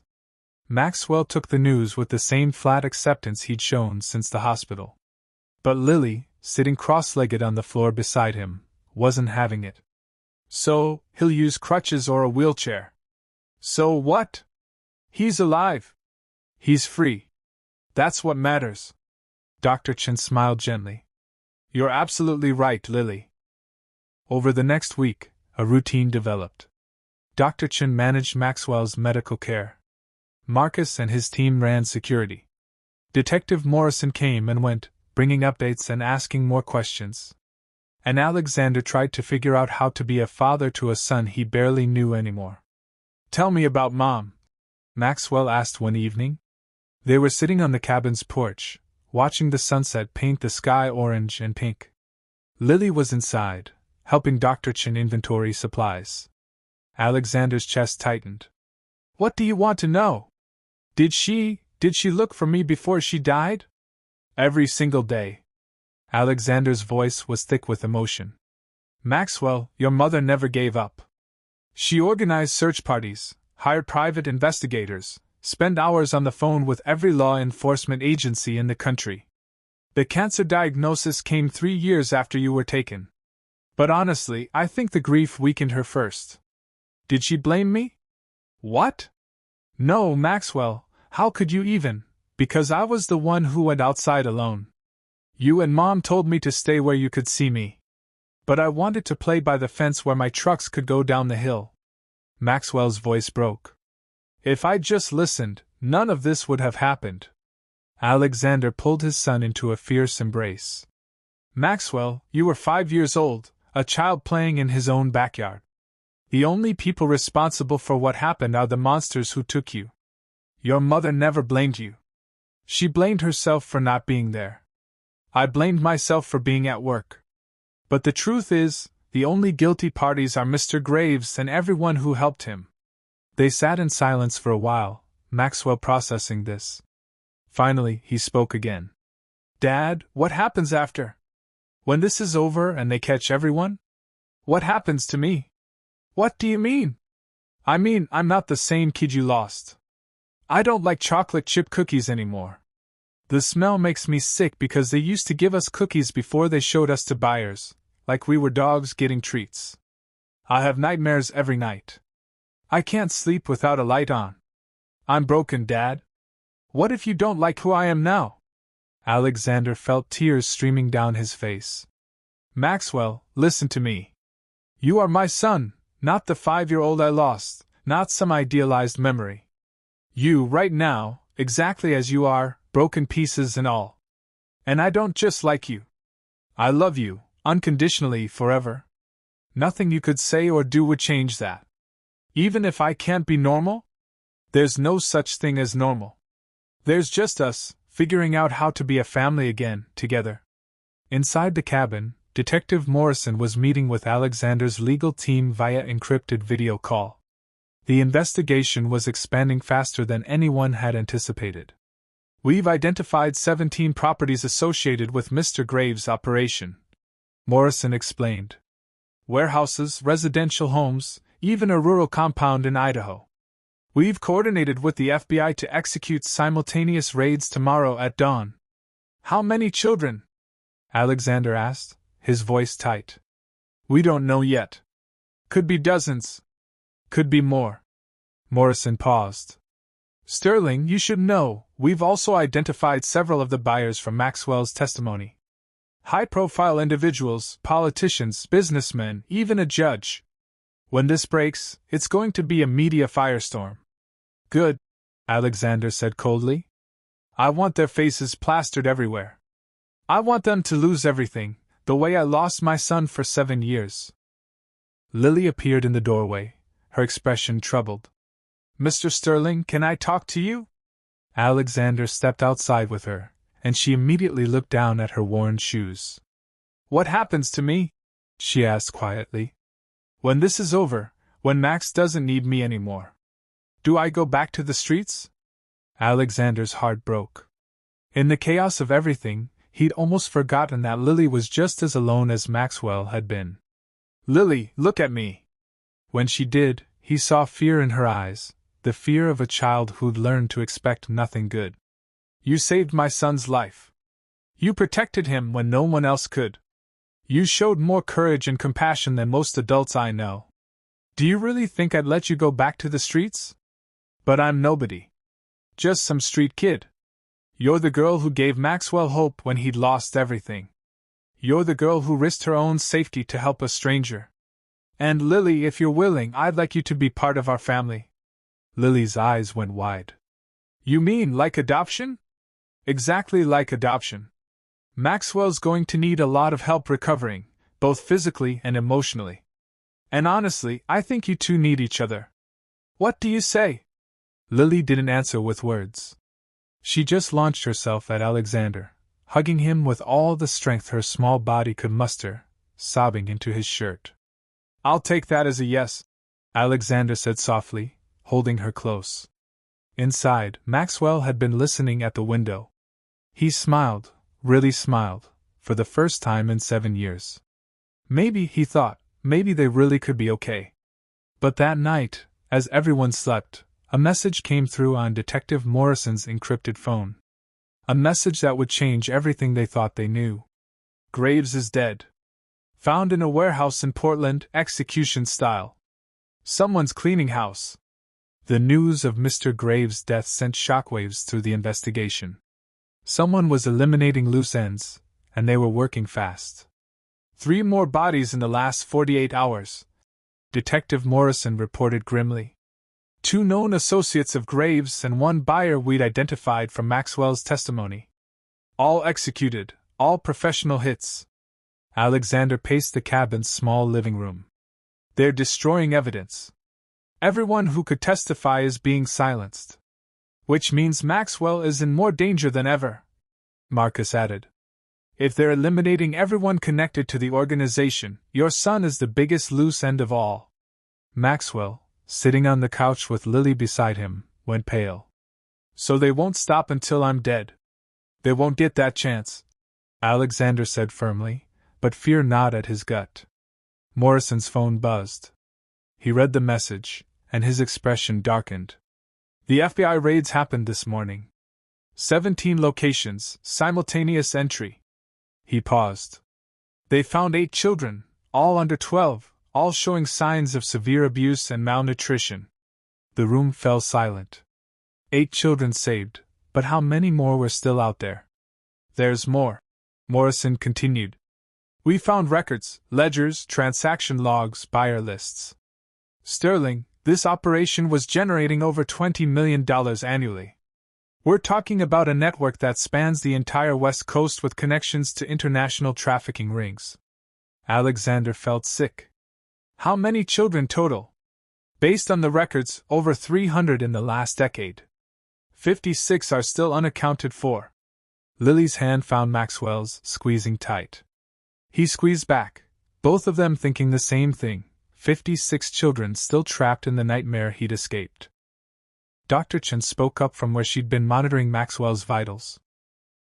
Speaker 1: Maxwell took the news with the same flat acceptance he'd shown since the hospital. But Lily, sitting cross-legged on the floor beside him, wasn't having it. So, he'll use crutches or a wheelchair. So what? He's alive. He's free. That's what matters. Dr. Chen smiled gently. You're absolutely right, Lily. Over the next week, a routine developed. Dr. Chen managed Maxwell's medical care. Marcus and his team ran security. Detective Morrison came and went, bringing updates and asking more questions. And Alexander tried to figure out how to be a father to a son he barely knew anymore. Tell me about Mom, Maxwell asked one evening. They were sitting on the cabin's porch, watching the sunset paint the sky orange and pink. Lily was inside, helping Dr. Chen inventory supplies. Alexander's chest tightened. What do you want to know? Did she look for me before she died? Every single day. Alexander's voice was thick with emotion. Maxwell, your mother never gave up. She organized search parties, hired private investigators, spent hours on the phone with every law enforcement agency in the country. The cancer diagnosis came 3 years after you were taken. But honestly, I think the grief weakened her first. Did she blame me? What? No, Maxwell, how could you even? Because I was the one who went outside alone. You and Mom told me to stay where you could see me. But I wanted to play by the fence where my trucks could go down the hill. Maxwell's voice broke. If I'd just listened, none of this would have happened. Alexander pulled his son into a fierce embrace. Maxwell, you were 5 years old, a child playing in his own backyard. The only people responsible for what happened are the monsters who took you. Your mother never blamed you. She blamed herself for not being there. I blamed myself for being at work. But the truth is, the only guilty parties are Mr. Graves and everyone who helped him. They sat in silence for a while, Maxwell processing this. Finally, he spoke again. Dad, what happens after? When this is over and they catch everyone? What happens to me? What do you mean? I mean, I'm not the same kid you lost. I don't like chocolate chip cookies anymore. The smell makes me sick because they used to give us cookies before they showed us to buyers, like we were dogs getting treats. I have nightmares every night. I can't sleep without a light on. I'm broken, Dad. What if you don't like who I am now? Alexander felt tears streaming down his face. Maxwell, listen to me. You are my son, not the 5-year-old I lost, not some idealized memory. You, right now, exactly as you are, broken pieces and all. And I don't just like you. I love you, unconditionally, forever. Nothing you could say or do would change that. Even if I can't be normal? There's no such thing as normal. There's just us, figuring out how to be a family again, together. Inside the cabin, Detective Morrison was meeting with Alexander's legal team via encrypted video call. The investigation was expanding faster than anyone had anticipated. We've identified 17 properties associated with Mr. Graves' operation, Morrison explained. Warehouses, residential homes, even a rural compound in Idaho. We've coordinated with the FBI to execute simultaneous raids tomorrow at dawn. How many children? Alexander asked, his voice tight. We don't know yet. Could be dozens. Could be more. Morrison paused. Sterling, you should know, we've also identified several of the buyers from Maxwell's testimony. High-profile individuals, politicians, businessmen, even a judge. When this breaks, it's going to be a media firestorm. Good, Alexander said coldly. I want their faces plastered everywhere. I want them to lose everything, the way I lost my son for 7 years. Lily appeared in the doorway, her expression troubled. Mr. Sterling, can I talk to you? Alexander stepped outside with her, and she immediately looked down at her worn shoes. What happens to me? She asked quietly. When this is over, when Max doesn't need me anymore. Do I go back to the streets? Alexander's heart broke. In the chaos of everything, he'd almost forgotten that Lily was just as alone as Maxwell had been. Lily, look at me. When she did, he saw fear in her eyes, the fear of a child who'd learned to expect nothing good. You saved my son's life. You protected him when no one else could. You showed more courage and compassion than most adults I know. Do you really think I'd let you go back to the streets? But I'm nobody. Just some street kid. You're the girl who gave Maxwell hope when he'd lost everything. You're the girl who risked her own safety to help a stranger. And Lily, if you're willing, I'd like you to be part of our family. Lily's eyes went wide. You mean like adoption? Exactly like adoption. Maxwell's going to need a lot of help recovering, both physically and emotionally. And honestly, I think you two need each other. What do you say? Lily didn't answer with words. She just launched herself at Alexander, hugging him with all the strength her small body could muster, sobbing into his shirt. I'll take that as a yes, Alexander said softly, holding her close. Inside, Maxwell had been listening at the window. He smiled, really smiled, for the first time in 7 years. Maybe, he thought, maybe they really could be okay. But that night, as everyone slept, a message came through on Detective Morrison's encrypted phone. A message that would change everything they thought they knew. Graves is dead. Found in a warehouse in Portland, execution style. Someone's cleaning house. The news of Mr. Graves' death sent shockwaves through the investigation. Someone was eliminating loose ends, and they were working fast. 3 more bodies in the last 48 hours, Detective Morrison reported grimly. 2 known associates of Graves and 1 buyer we'd identified from Maxwell's testimony. All executed, all professional hits. Alexander paced the cabin's small living room. They're destroying evidence. Everyone who could testify is being silenced. Which means Maxwell is in more danger than ever, Marcus added. If they're eliminating everyone connected to the organization, your son is the biggest loose end of all. Maxwell, sitting on the couch with Lily beside him, went pale. So they won't stop until I'm dead. They won't get that chance, Alexander said firmly, but fear gnawed at his gut. Morrison's phone buzzed. He read the message, and his expression darkened. The FBI raids happened this morning. 17 locations, simultaneous entry. He paused. They found 8 children, all under 12, all showing signs of severe abuse and malnutrition. The room fell silent. 8 children saved, but how many more were still out there? There's more, Morrison continued. We found records, ledgers, transaction logs, buyer lists. Sterling, this operation was generating over $20 million annually. We're talking about a network that spans the entire West Coast with connections to international trafficking rings. Alexander felt sick. How many children total? Based on the records, over 300 in the last decade. 56 are still unaccounted for. Lily's hand found Maxwell's, squeezing tight. He squeezed back, both of them thinking the same thing, 56 children still trapped in the nightmare he'd escaped. Dr. Chen spoke up from where she'd been monitoring Maxwell's vitals.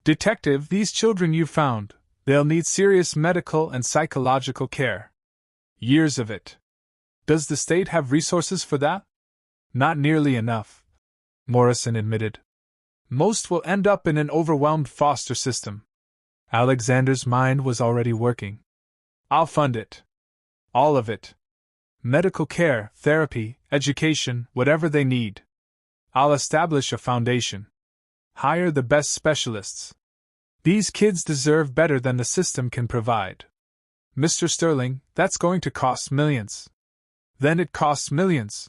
Speaker 1: Detective, these children you found, they'll need serious medical and psychological care. Years of it. Does the state have resources for that? Not nearly enough, Morrison admitted. Most will end up in an overwhelmed foster system. Alexander's mind was already working. I'll fund it. All of it. Medical care, therapy, education, whatever they need. I'll establish a foundation. Hire the best specialists. These kids deserve better than the system can provide. Mr. Sterling, that's going to cost millions. Then it costs millions.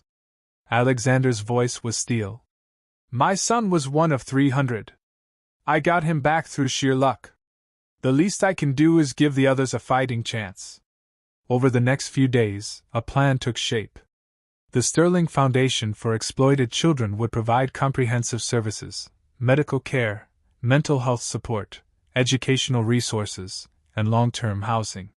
Speaker 1: Alexander's voice was steel. My son was one of 300. I got him back through sheer luck. The least I can do is give the others a fighting chance. Over the next few days, a plan took shape. The Sterling Foundation for Exploited Children would provide comprehensive services, medical care, mental health support, educational resources, and long-term housing.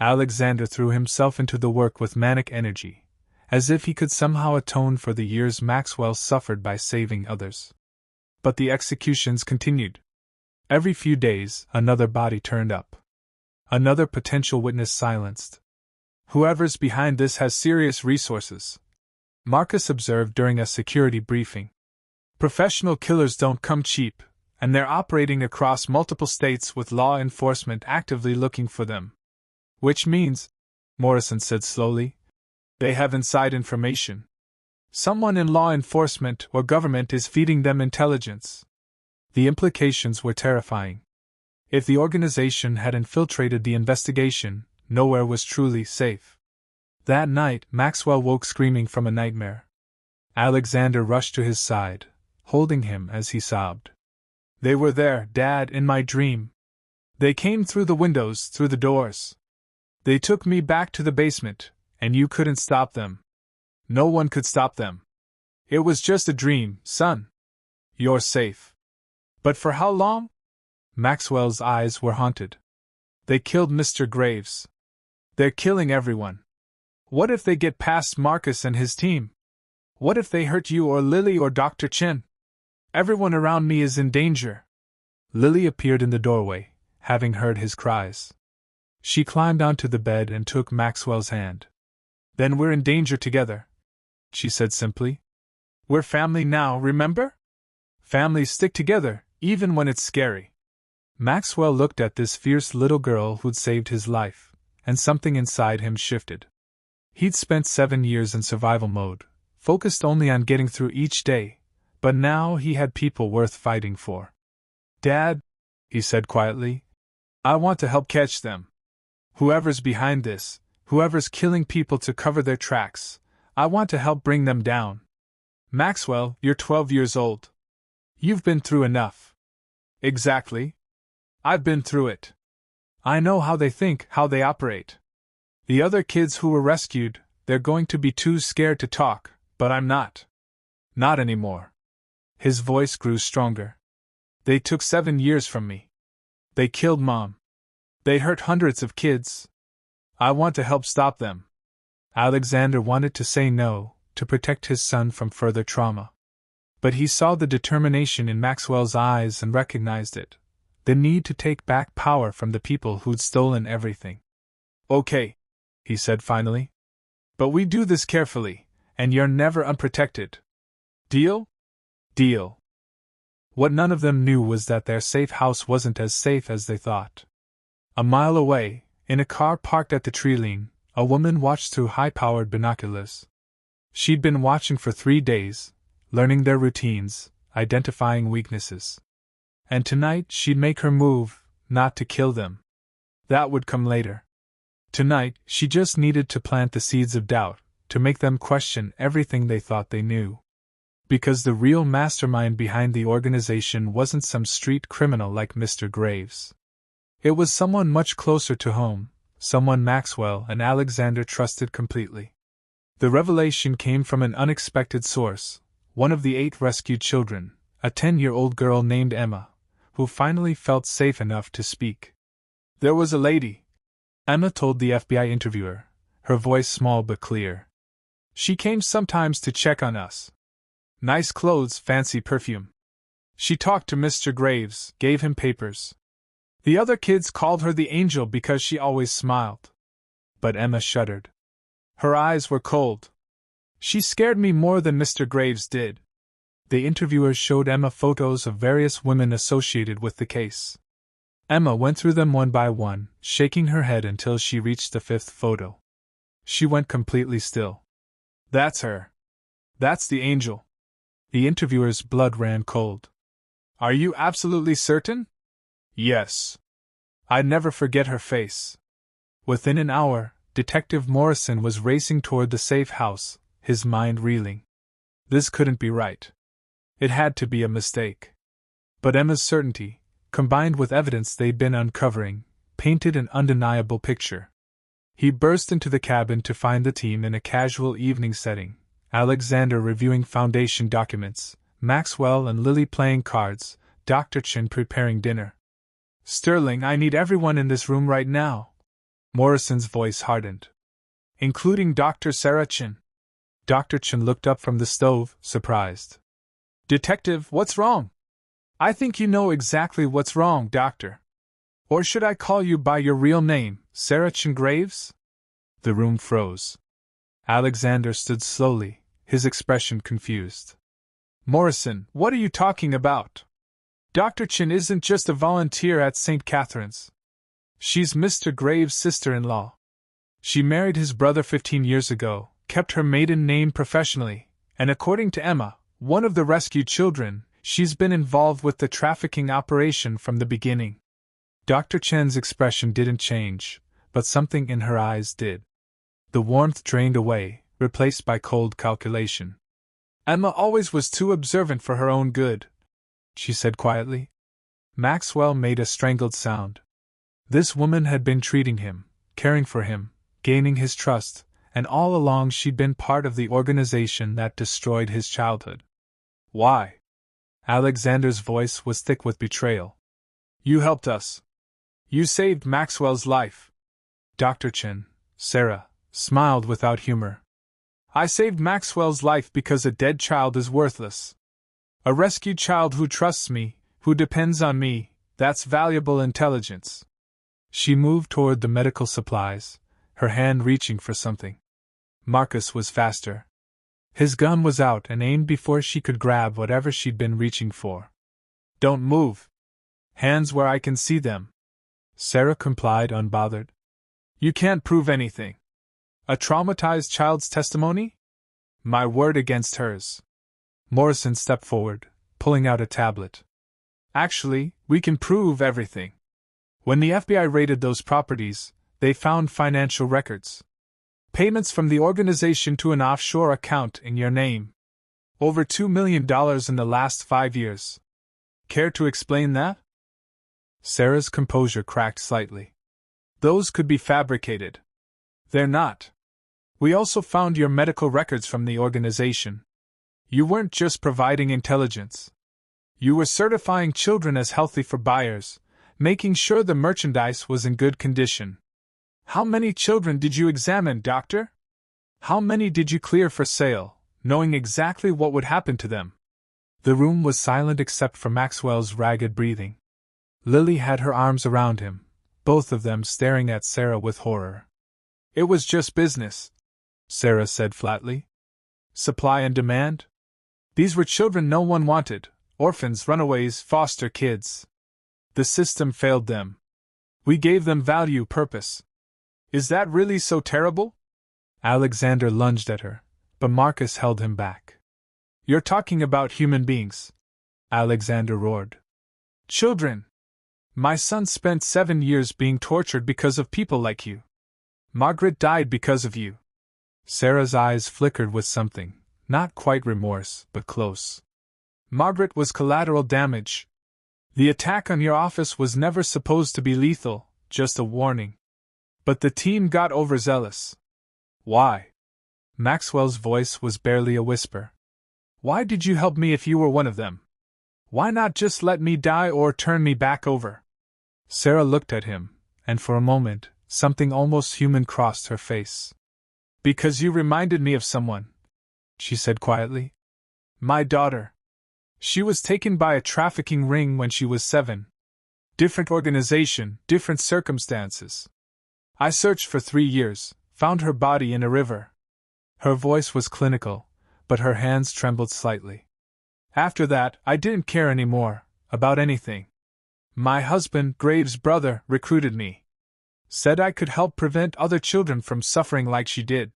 Speaker 1: Alexander threw himself into the work with manic energy, as if he could somehow atone for the years Maxwell suffered by saving others. But the executions continued. Every few days, another body turned up. Another potential witness silenced. Whoever's behind this has serious resources, Marcus observed during a security briefing. Professional killers don't come cheap, and they're operating across multiple states with law enforcement actively looking for them. Which means, Morrison said slowly, they have inside information. Someone in law enforcement or government is feeding them intelligence. The implications were terrifying. If the organization had infiltrated the investigation, nowhere was truly safe. That night, Maxwell woke screaming from a nightmare. Alexander rushed to his side, holding him as he sobbed. They were there, Dad, in my dream. They came through the windows, through the doors. They took me back to the basement, and you couldn't stop them. No one could stop them. It was just a dream, son. You're safe. But for how long? Maxwell's eyes were haunted. They killed Mr. Graves. They're killing everyone. What if they get past Marcus and his team? What if they hurt you or Lily or Dr. Chen? Everyone around me is in danger. Lily appeared in the doorway, having heard his cries. She climbed onto the bed and took Maxwell's hand. Then we're in danger together, she said simply. We're family now, remember? Families stick together, even when it's scary. Maxwell looked at this fierce little girl who'd saved his life, and something inside him shifted. He'd spent 7 years in survival mode, focused only on getting through each day, but now he had people worth fighting for. Dad, he said quietly, I want to help catch them. Whoever's behind this, whoever's killing people to cover their tracks, I want to help bring them down. Maxwell, you're 12 years old. You've been through enough. Exactly. I've been through it. I know how they think, how they operate. The other kids who were rescued, they're going to be too scared to talk, but I'm not. Not anymore. His voice grew stronger. They took 7 years from me. They killed Mom. They hurt hundreds of kids. I want to help stop them. Alexander wanted to say no, to protect his son from further trauma. But he saw the determination in Maxwell's eyes and recognized it. The need to take back power from the people who'd stolen everything. Okay, he said finally. But we do this carefully, and you're never unprotected. Deal? Deal. What none of them knew was that their safe house wasn't as safe as they thought. A mile away, in a car parked at the Treeline, A woman watched through high-powered binoculars. She'd been watching for 3 days, learning their routines, identifying weaknesses. And tonight she'd make her move, not to kill them. That would come later. Tonight, she just needed to plant the seeds of doubt, to make them question everything they thought they knew. Because the real mastermind behind the organization wasn't some street criminal like Mr. Graves. It was someone much closer to home, someone Maxwell and Alexander trusted completely. The revelation came from an unexpected source, one of the 8 rescued children, a 10-year-old girl named Emma, who finally felt safe enough to speak. There was a lady, Emma told the FBI interviewer, her voice small but clear. She came sometimes to check on us. Nice clothes, fancy perfume. She talked to Mr. Graves, gave him papers. The other kids called her the angel because she always smiled. But Emma shuddered. Her eyes were cold. She scared me more than Mr. Graves did. The interviewers showed Emma photos of various women associated with the case. Emma went through them one by one, shaking her head until she reached the 5th photo. She went completely still. That's her. That's the angel. The interviewer's blood ran cold. Are you absolutely certain? Yes. I'd never forget her face. Within an hour, Detective Morrison was racing toward the safe house, his mind reeling. This couldn't be right. It had to be a mistake. But Emma's certainty, combined with evidence they'd been uncovering, painted an undeniable picture. He burst into the cabin to find the team in a casual evening setting, Alexander reviewing foundation documents, Maxwell and Lily playing cards, Dr. Chin preparing dinner. Sterling, I need everyone in this room right now. Morrison's voice hardened. Including Dr. Sarah Chin. Dr. Chin looked up from the stove, surprised. Detective, what's wrong? I think you know exactly what's wrong, Doctor. Or should I call you by your real name, Sarah Chin Graves? The room froze. Alexander stood slowly, his expression confused. Morrison, what are you talking about? Dr. Chin isn't just a volunteer at St. Catherine's. She's Mr. Graves' sister-in-law. She married his brother 15 years ago, kept her maiden name professionally, and according to Emma, one of the rescued children, she's been involved with the trafficking operation from the beginning. Dr. Chen's expression didn't change, but something in her eyes did. The warmth drained away, replaced by cold calculation. Emma always was too observant for her own good, she said quietly. Maxwell made a strangled sound. This woman had been treating him, caring for him, gaining his trust, and all along she'd been part of the organization that destroyed his childhood. Why? Alexander's voice was thick with betrayal. You helped us. You saved Maxwell's life. Dr. Chin, Sarah, smiled without humor. I saved Maxwell's life because a dead child is worthless. A rescued child who trusts me, who depends on me, that's valuable intelligence. She moved toward the medical supplies, her hand reaching for something. Marcus was faster. His gun was out and aimed before she could grab whatever she'd been reaching for. Don't move. Hands where I can see them. Sarah complied unbothered. You can't prove anything. A traumatized child's testimony? My word against hers. Morrison stepped forward, pulling out a tablet. Actually, we can prove everything. When the FBI raided those properties, they found financial records. Payments from the organization to an offshore account in your name. Over $2 million in the last 5 years. Care to explain that? Sarah's composure cracked slightly. Those could be fabricated. They're not. We also found your medical records from the organization. You weren't just providing intelligence. You were certifying children as healthy for buyers, making sure the merchandise was in good condition. How many children did you examine, Doctor? How many did you clear for sale, knowing exactly what would happen to them? The room was silent except for Maxwell's ragged breathing. Lily had her arms around him, both of them staring at Sarah with horror. It was just business, Sarah said flatly. Supply and demand? These were children no one wanted, orphans, runaways, foster kids. The system failed them. We gave them value, purpose. Is that really so terrible? Alexander lunged at her, but Marcus held him back. You're talking about human beings, Alexander roared. Children! My son spent 7 years being tortured because of people like you. Margaret died because of you. Sarah's eyes flickered with something, not quite remorse, but close. Margaret was collateral damage. The attack on your office was never supposed to be lethal, just a warning. But the team got overzealous. Why? Maxwell's voice was barely a whisper. Why did you help me if you were one of them? Why not just let me die or turn me back over? Sarah looked at him, and for a moment, something almost human crossed her face. Because you reminded me of someone, she said quietly. My daughter. She was taken by a trafficking ring when she was 7. Different organization, different circumstances. I searched for 3 years, found her body in a river. Her voice was clinical, but her hands trembled slightly. After that, I didn't care anymore, about anything. My husband, Graves' brother, recruited me. Said I could help prevent other children from suffering like she did.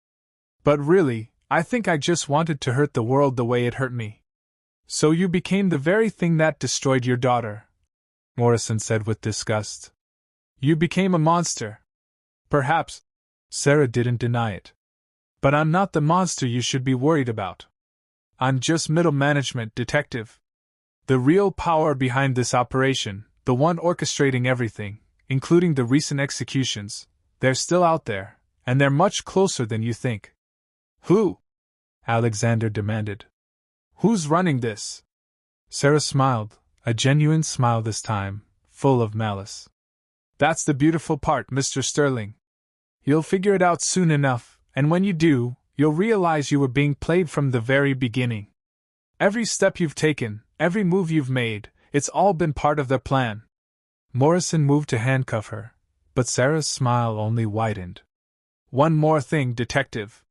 Speaker 1: But really, I think I just wanted to hurt the world the way it hurt me. So you became the very thing that destroyed your daughter, Morrison said with disgust. You became a monster. Perhaps. Sarah didn't deny it. But I'm not the monster you should be worried about. I'm just middle management detective. The real power behind this operation, the one orchestrating everything, including the recent executions, they're still out there, and they're much closer than you think. Who? Alexander demanded. Who's running this? Sarah smiled, a genuine smile this time, full of malice. That's the beautiful part, Mr. Sterling. You'll figure it out soon enough, and when you do, you'll realize you were being played from the very beginning. Every step you've taken, every move you've made, it's all been part of their plan. Morrison moved to handcuff her, but Sarah's smile only widened. One more thing, detective.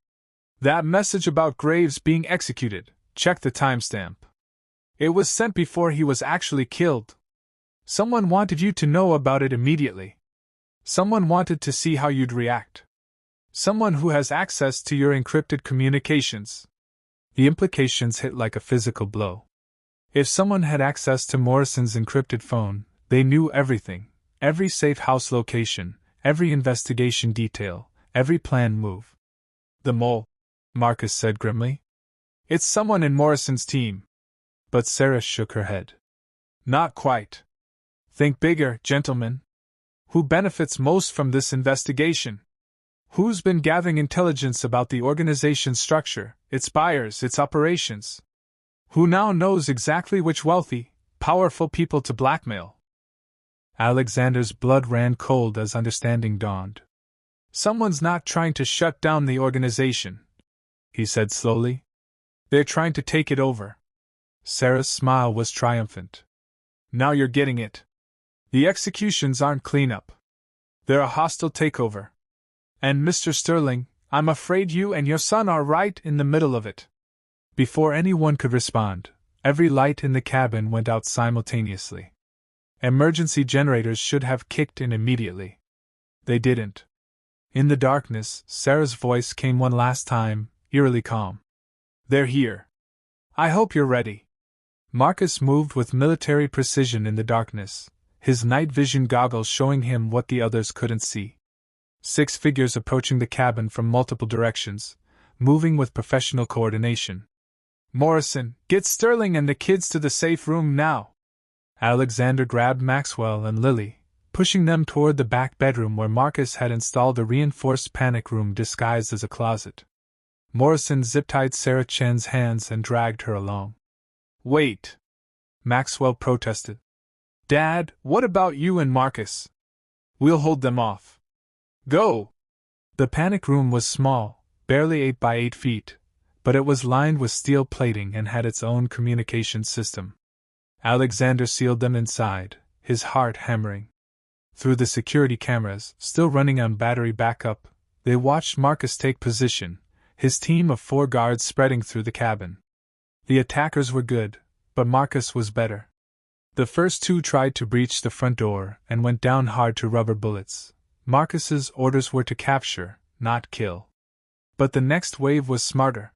Speaker 1: That message about Graves being executed, check the timestamp. It was sent before he was actually killed. Someone wanted you to know about it immediately. Someone wanted to see how you'd react. Someone who has access to your encrypted communications. The implications hit like a physical blow. If someone had access to Morrison's encrypted phone, they knew everything, every safe house location, every investigation detail, every planned move. The mole, Marcus said grimly. It's someone in Morrison's team. But Sarah shook her head. Not quite. Think bigger, gentlemen. Who benefits most from this investigation? Who's been gathering intelligence about the organization's structure, its buyers, its operations? Who now knows exactly which wealthy, powerful people to blackmail? Alexander's blood ran cold as understanding dawned. Someone's not trying to shut down the organization, he said slowly. They're trying to take it over. Sarah's smile was triumphant. Now you're getting it. The executions aren't cleanup. They're a hostile takeover. And Mr. Sterling, I'm afraid you and your son are right in the middle of it. Before anyone could respond, every light in the cabin went out simultaneously. Emergency generators should have kicked in immediately. They didn't. In the darkness, Sarah's voice came one last time, eerily calm. They're here. I hope you're ready. Marcus moved with military precision in the darkness, his night vision goggles showing him what the others couldn't see. 6 figures approaching the cabin from multiple directions, moving with professional coordination. Morrison, get Sterling and the kids to the safe room now. Alexander grabbed Maxwell and Lily, pushing them toward the back bedroom where Marcus had installed a reinforced panic room disguised as a closet. Morrison zip-tied Sarah Chen's hands and dragged her along. Wait! Maxwell protested. Dad, what about you and Marcus? We'll hold them off. Go! The panic room was small, barely 8 by 8 feet, but it was lined with steel plating and had its own communication system. Alexander sealed them inside, his heart hammering. Through the security cameras, still running on battery backup, they watched Marcus take position, his team of 4 guards spreading through the cabin. The attackers were good, but Marcus was better. The first 2 tried to breach the front door and went down hard to rubber bullets, Marcus's orders were to capture, not kill. But the next wave was smarter.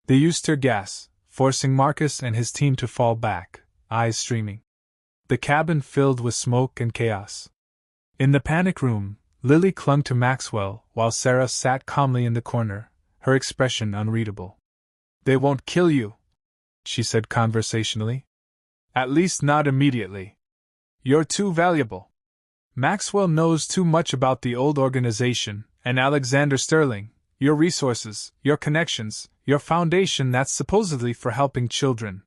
Speaker 1: They used tear gas, forcing Marcus and his team to fall back, eyes streaming. The cabin filled with smoke and chaos. In the panic room, Lily clung to Maxwell while Sarah sat calmly in the corner, her expression unreadable. "They won't kill you," she said conversationally. "At least not immediately. You're too valuable. Maxwell knows too much about the old organization, and Alexander Sterling, your resources, your connections, your foundation that's supposedly for helping children."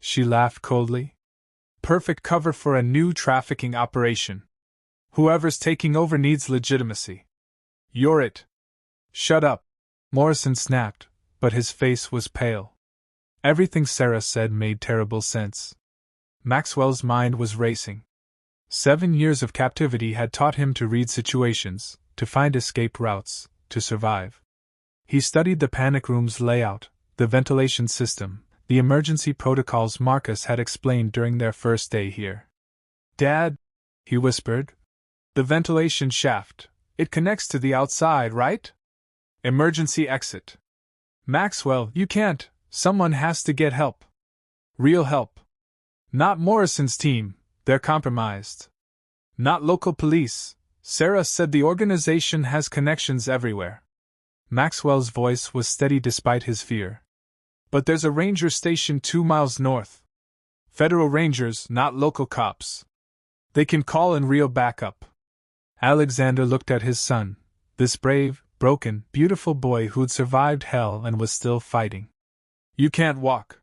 Speaker 1: She laughed coldly. "Perfect cover for a new trafficking operation. Whoever's taking over needs legitimacy. You're it." "Shut up," Morrison snapped, but his face was pale. Everything Sarah said made terrible sense. Maxwell's mind was racing. 7 years of captivity had taught him to read situations, to find escape routes, to survive. He studied the panic room's layout, the ventilation system, the emergency protocols Marcus had explained during their first day here. "Dad," he whispered, "the ventilation shaft, it connects to the outside, right? Emergency exit. Maxwell, you can't, someone has to get help. Real help. Not Morrison's team, they're compromised. Not local police, Sarah said the organization has connections everywhere." Maxwell's voice was steady despite his fear. "But there's a ranger station 2 miles north. Federal rangers, not local cops. They can call in real backup." Alexander looked at his son, this brave, broken, beautiful boy who'd survived hell and was still fighting. "You can't walk.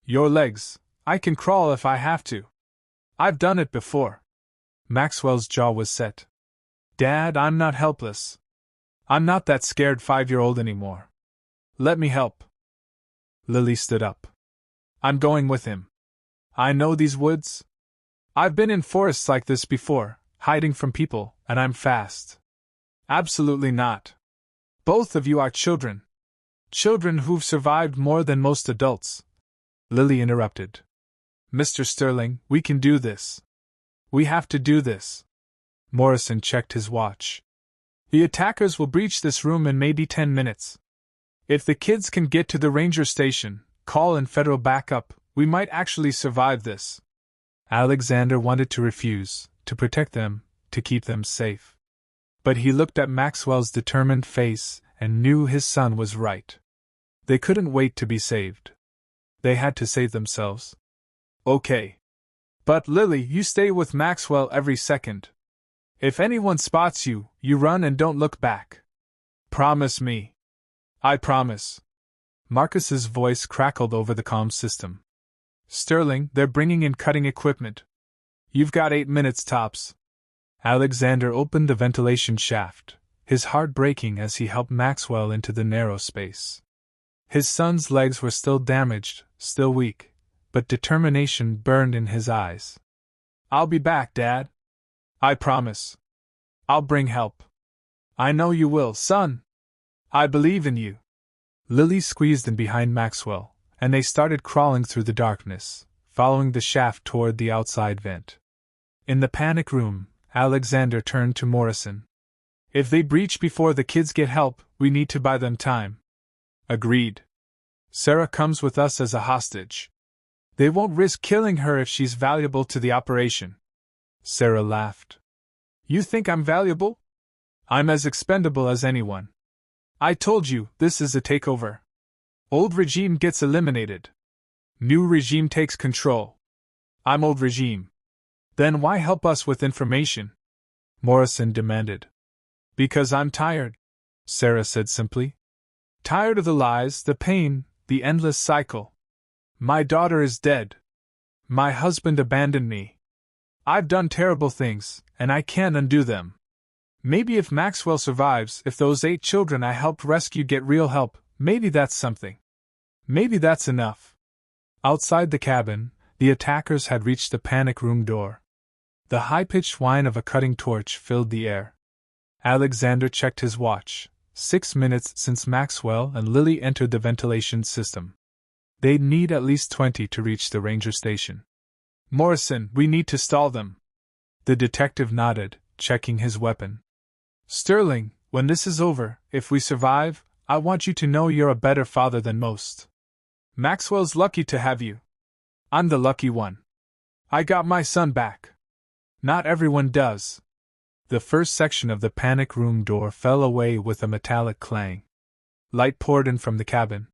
Speaker 1: Your legs, I can crawl if I have to. I've done it before." Maxwell's jaw was set. "Dad, I'm not helpless. I'm not that scared 5-year-old anymore. Let me help." Lily stood up. "I'm going with him. I know these woods. I've been in forests like this before, hiding from people, and I'm fast." "Absolutely not. Both of you are children. Children who've survived more than most adults," Lily interrupted. "Mr. Sterling, we can do this. We have to do this." Morrison checked his watch. "The attackers will breach this room in maybe 10 minutes. If the kids can get to the ranger station, call in federal backup, we might actually survive this." Alexander wanted to refuse, to protect them, to keep them safe. But he looked at Maxwell's determined face and knew his son was right. They couldn't wait to be saved. They had to save themselves. "Okay. But Lily, you stay with Maxwell every second. If anyone spots you, you run and don't look back. Promise me." "I promise." Marcus's voice crackled over the comm system. "Sterling, they're bringing in cutting equipment. You've got 8 minutes tops." Alexander opened the ventilation shaft, his heart breaking as he helped Maxwell into the narrow space. His son's legs were still damaged, still weak, but determination burned in his eyes. "I'll be back, Dad. I promise. I'll bring help. I know you will, son. I believe in you." Lily squeezed in behind Maxwell, and they started crawling through the darkness, following the shaft toward the outside vent. In the panic room, Alexander turned to Morrison. "If they breach before the kids get help, we need to buy them time." "Agreed. Sarah comes with us as a hostage. They won't risk killing her if she's valuable to the operation." Sarah laughed. "You think I'm valuable? I'm as expendable as anyone. I told you, this is a takeover. Old regime gets eliminated. New regime takes control. I'm old regime. Then why help us with information?" Morrison demanded. "Because I'm tired," Sarah said simply. "Tired of the lies, the pain, the endless cycle. My daughter is dead. My husband abandoned me. I've done terrible things, and I can't undo them. Maybe if Maxwell survives, if those 8 children I helped rescue get real help, maybe that's something. Maybe that's enough." Outside the cabin, the attackers had reached the panic room door. The high-pitched whine of a cutting torch filled the air. Alexander checked his watch. 6 minutes since Maxwell and Lily entered the ventilation system. They'd need at least 20 to reach the ranger station. "Morrison, we need to stall them." The detective nodded, checking his weapon. Sterling, when this is over, if we survive, I want you to know you're a better father than most. Maxwell's lucky to have you. I'm the lucky one. I got my son back. Not everyone does. The first section of the panic room door fell away with a metallic clang. Light poured in from the cabin.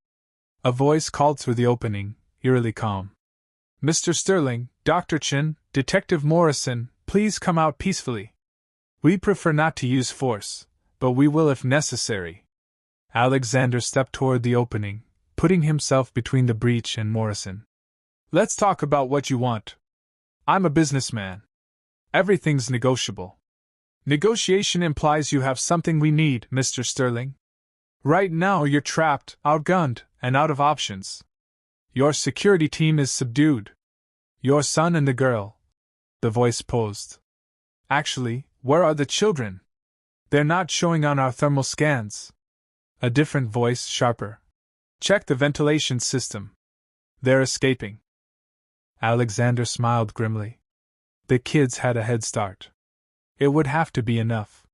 Speaker 1: A voice called through the opening, eerily calm. Mr. Sterling, Dr. Chin, Detective Morrison, please come out peacefully. We prefer not to use force, but we will if necessary. Alexander stepped toward the opening, putting himself between the breach and Morrison. Let's talk about what you want. I'm a businessman. Everything's negotiable. Negotiation implies you have something we need, Mr. Sterling. Right now you're trapped, outgunned, and out of options. Your security team is subdued. Your son and the girl. The voice posed. Actually, where are the children? They're not showing on our thermal scans. A different voice, sharper. Check the ventilation system. They're escaping. Alexander smiled grimly. The kids had a head start. It would have to be enough.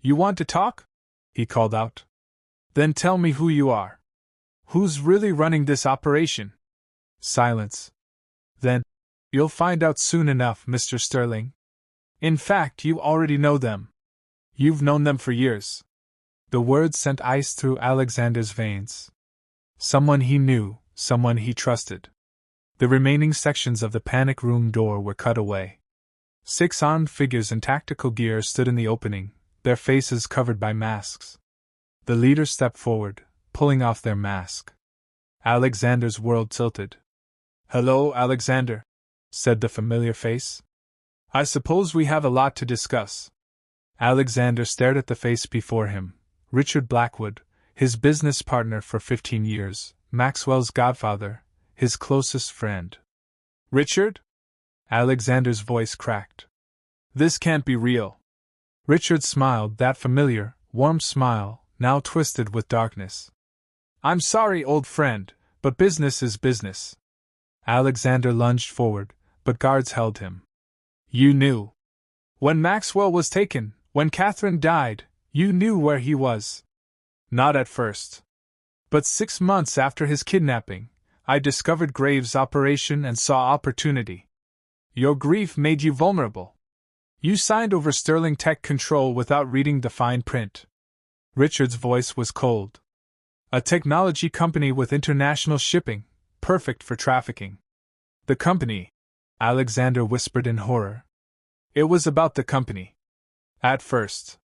Speaker 1: You want to talk? He called out. Then tell me who you are. Who's really running this operation? Silence. Then, you'll find out soon enough, Mr. Sterling. In fact, you already know them. You've known them for years. The words sent ice through Alexander's veins. Someone he knew, someone he trusted. The remaining sections of the panic room door were cut away. 6 armed figures in tactical gear stood in the opening, their faces covered by masks. The leader stepped forward, pulling off their mask. Alexander's world tilted. Hello, Alexander, said the familiar face. I suppose we have a lot to discuss. Alexander stared at the face before him. Richard Blackwood, his business partner for 15 years, Maxwell's godfather, his closest friend. Richard? Alexander's voice cracked. This can't be real. Richard smiled, that familiar, warm smile, now twisted with darkness. I'm sorry, old friend, but business is business. Alexander lunged forward, but guards held him. You knew. When Maxwell was taken, when Catherine died, you knew where he was. Not at first. But 6 months after his kidnapping, I discovered Graves' operation and saw opportunity. Your grief made you vulnerable. You signed over Sterling Tech Control without reading the fine print. Richard's voice was cold. A technology company with international shipping, perfect for trafficking. The company, Alexander whispered in horror. It was about the company. At first.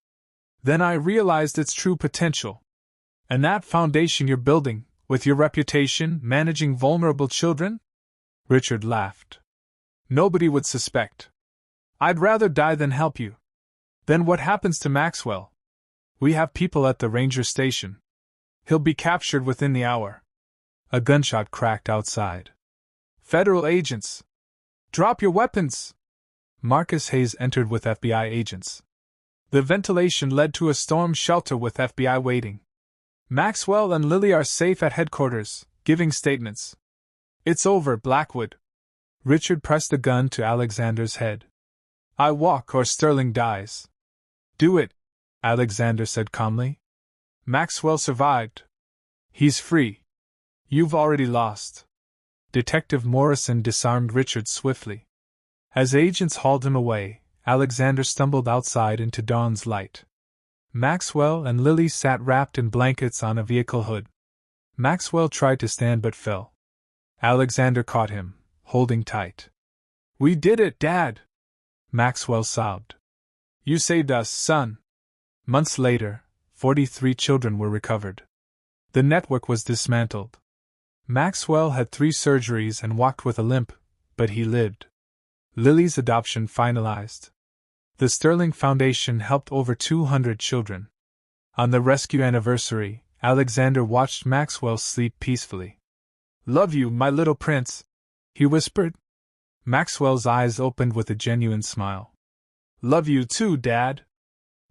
Speaker 1: Then I realized its true potential. And that foundation you're building, with your reputation managing vulnerable children? Richard laughed. Nobody would suspect. I'd rather die than help you. Then what happens to Maxwell? We have people at the ranger station. He'll be captured within the hour. A gunshot cracked outside. Federal agents! Drop your weapons! Marcus Hayes entered with FBI agents. The ventilation led to a storm shelter with FBI waiting. Maxwell and Lily are safe at headquarters, giving statements. It's over, Blackwood. Richard pressed a gun to Alexander's head. I walk or Sterling dies. Do it, Alexander said calmly. Maxwell survived. He's free. You've already lost. Detective Morrison disarmed Richard swiftly. As agents hauled him away, Alexander stumbled outside into dawn's light. Maxwell and Lily sat wrapped in blankets on a vehicle hood. Maxwell tried to stand but fell. Alexander caught him, holding tight. We did it, Dad! Maxwell sobbed. You saved us, son. Months later, 43 children were recovered. The network was dismantled. Maxwell had 3 surgeries and walked with a limp, but he lived. Lily's adoption finalized. The Sterling Foundation helped over 200 children. On the rescue anniversary, Alexander watched Maxwell sleep peacefully. Love you, my little prince, he whispered. Maxwell's eyes opened with a genuine smile. Love you too, Dad.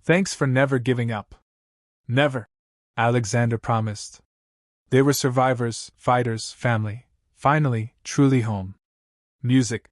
Speaker 1: Thanks for never giving up. Never, Alexander promised. They were survivors, fighters, family, finally, truly home. Music.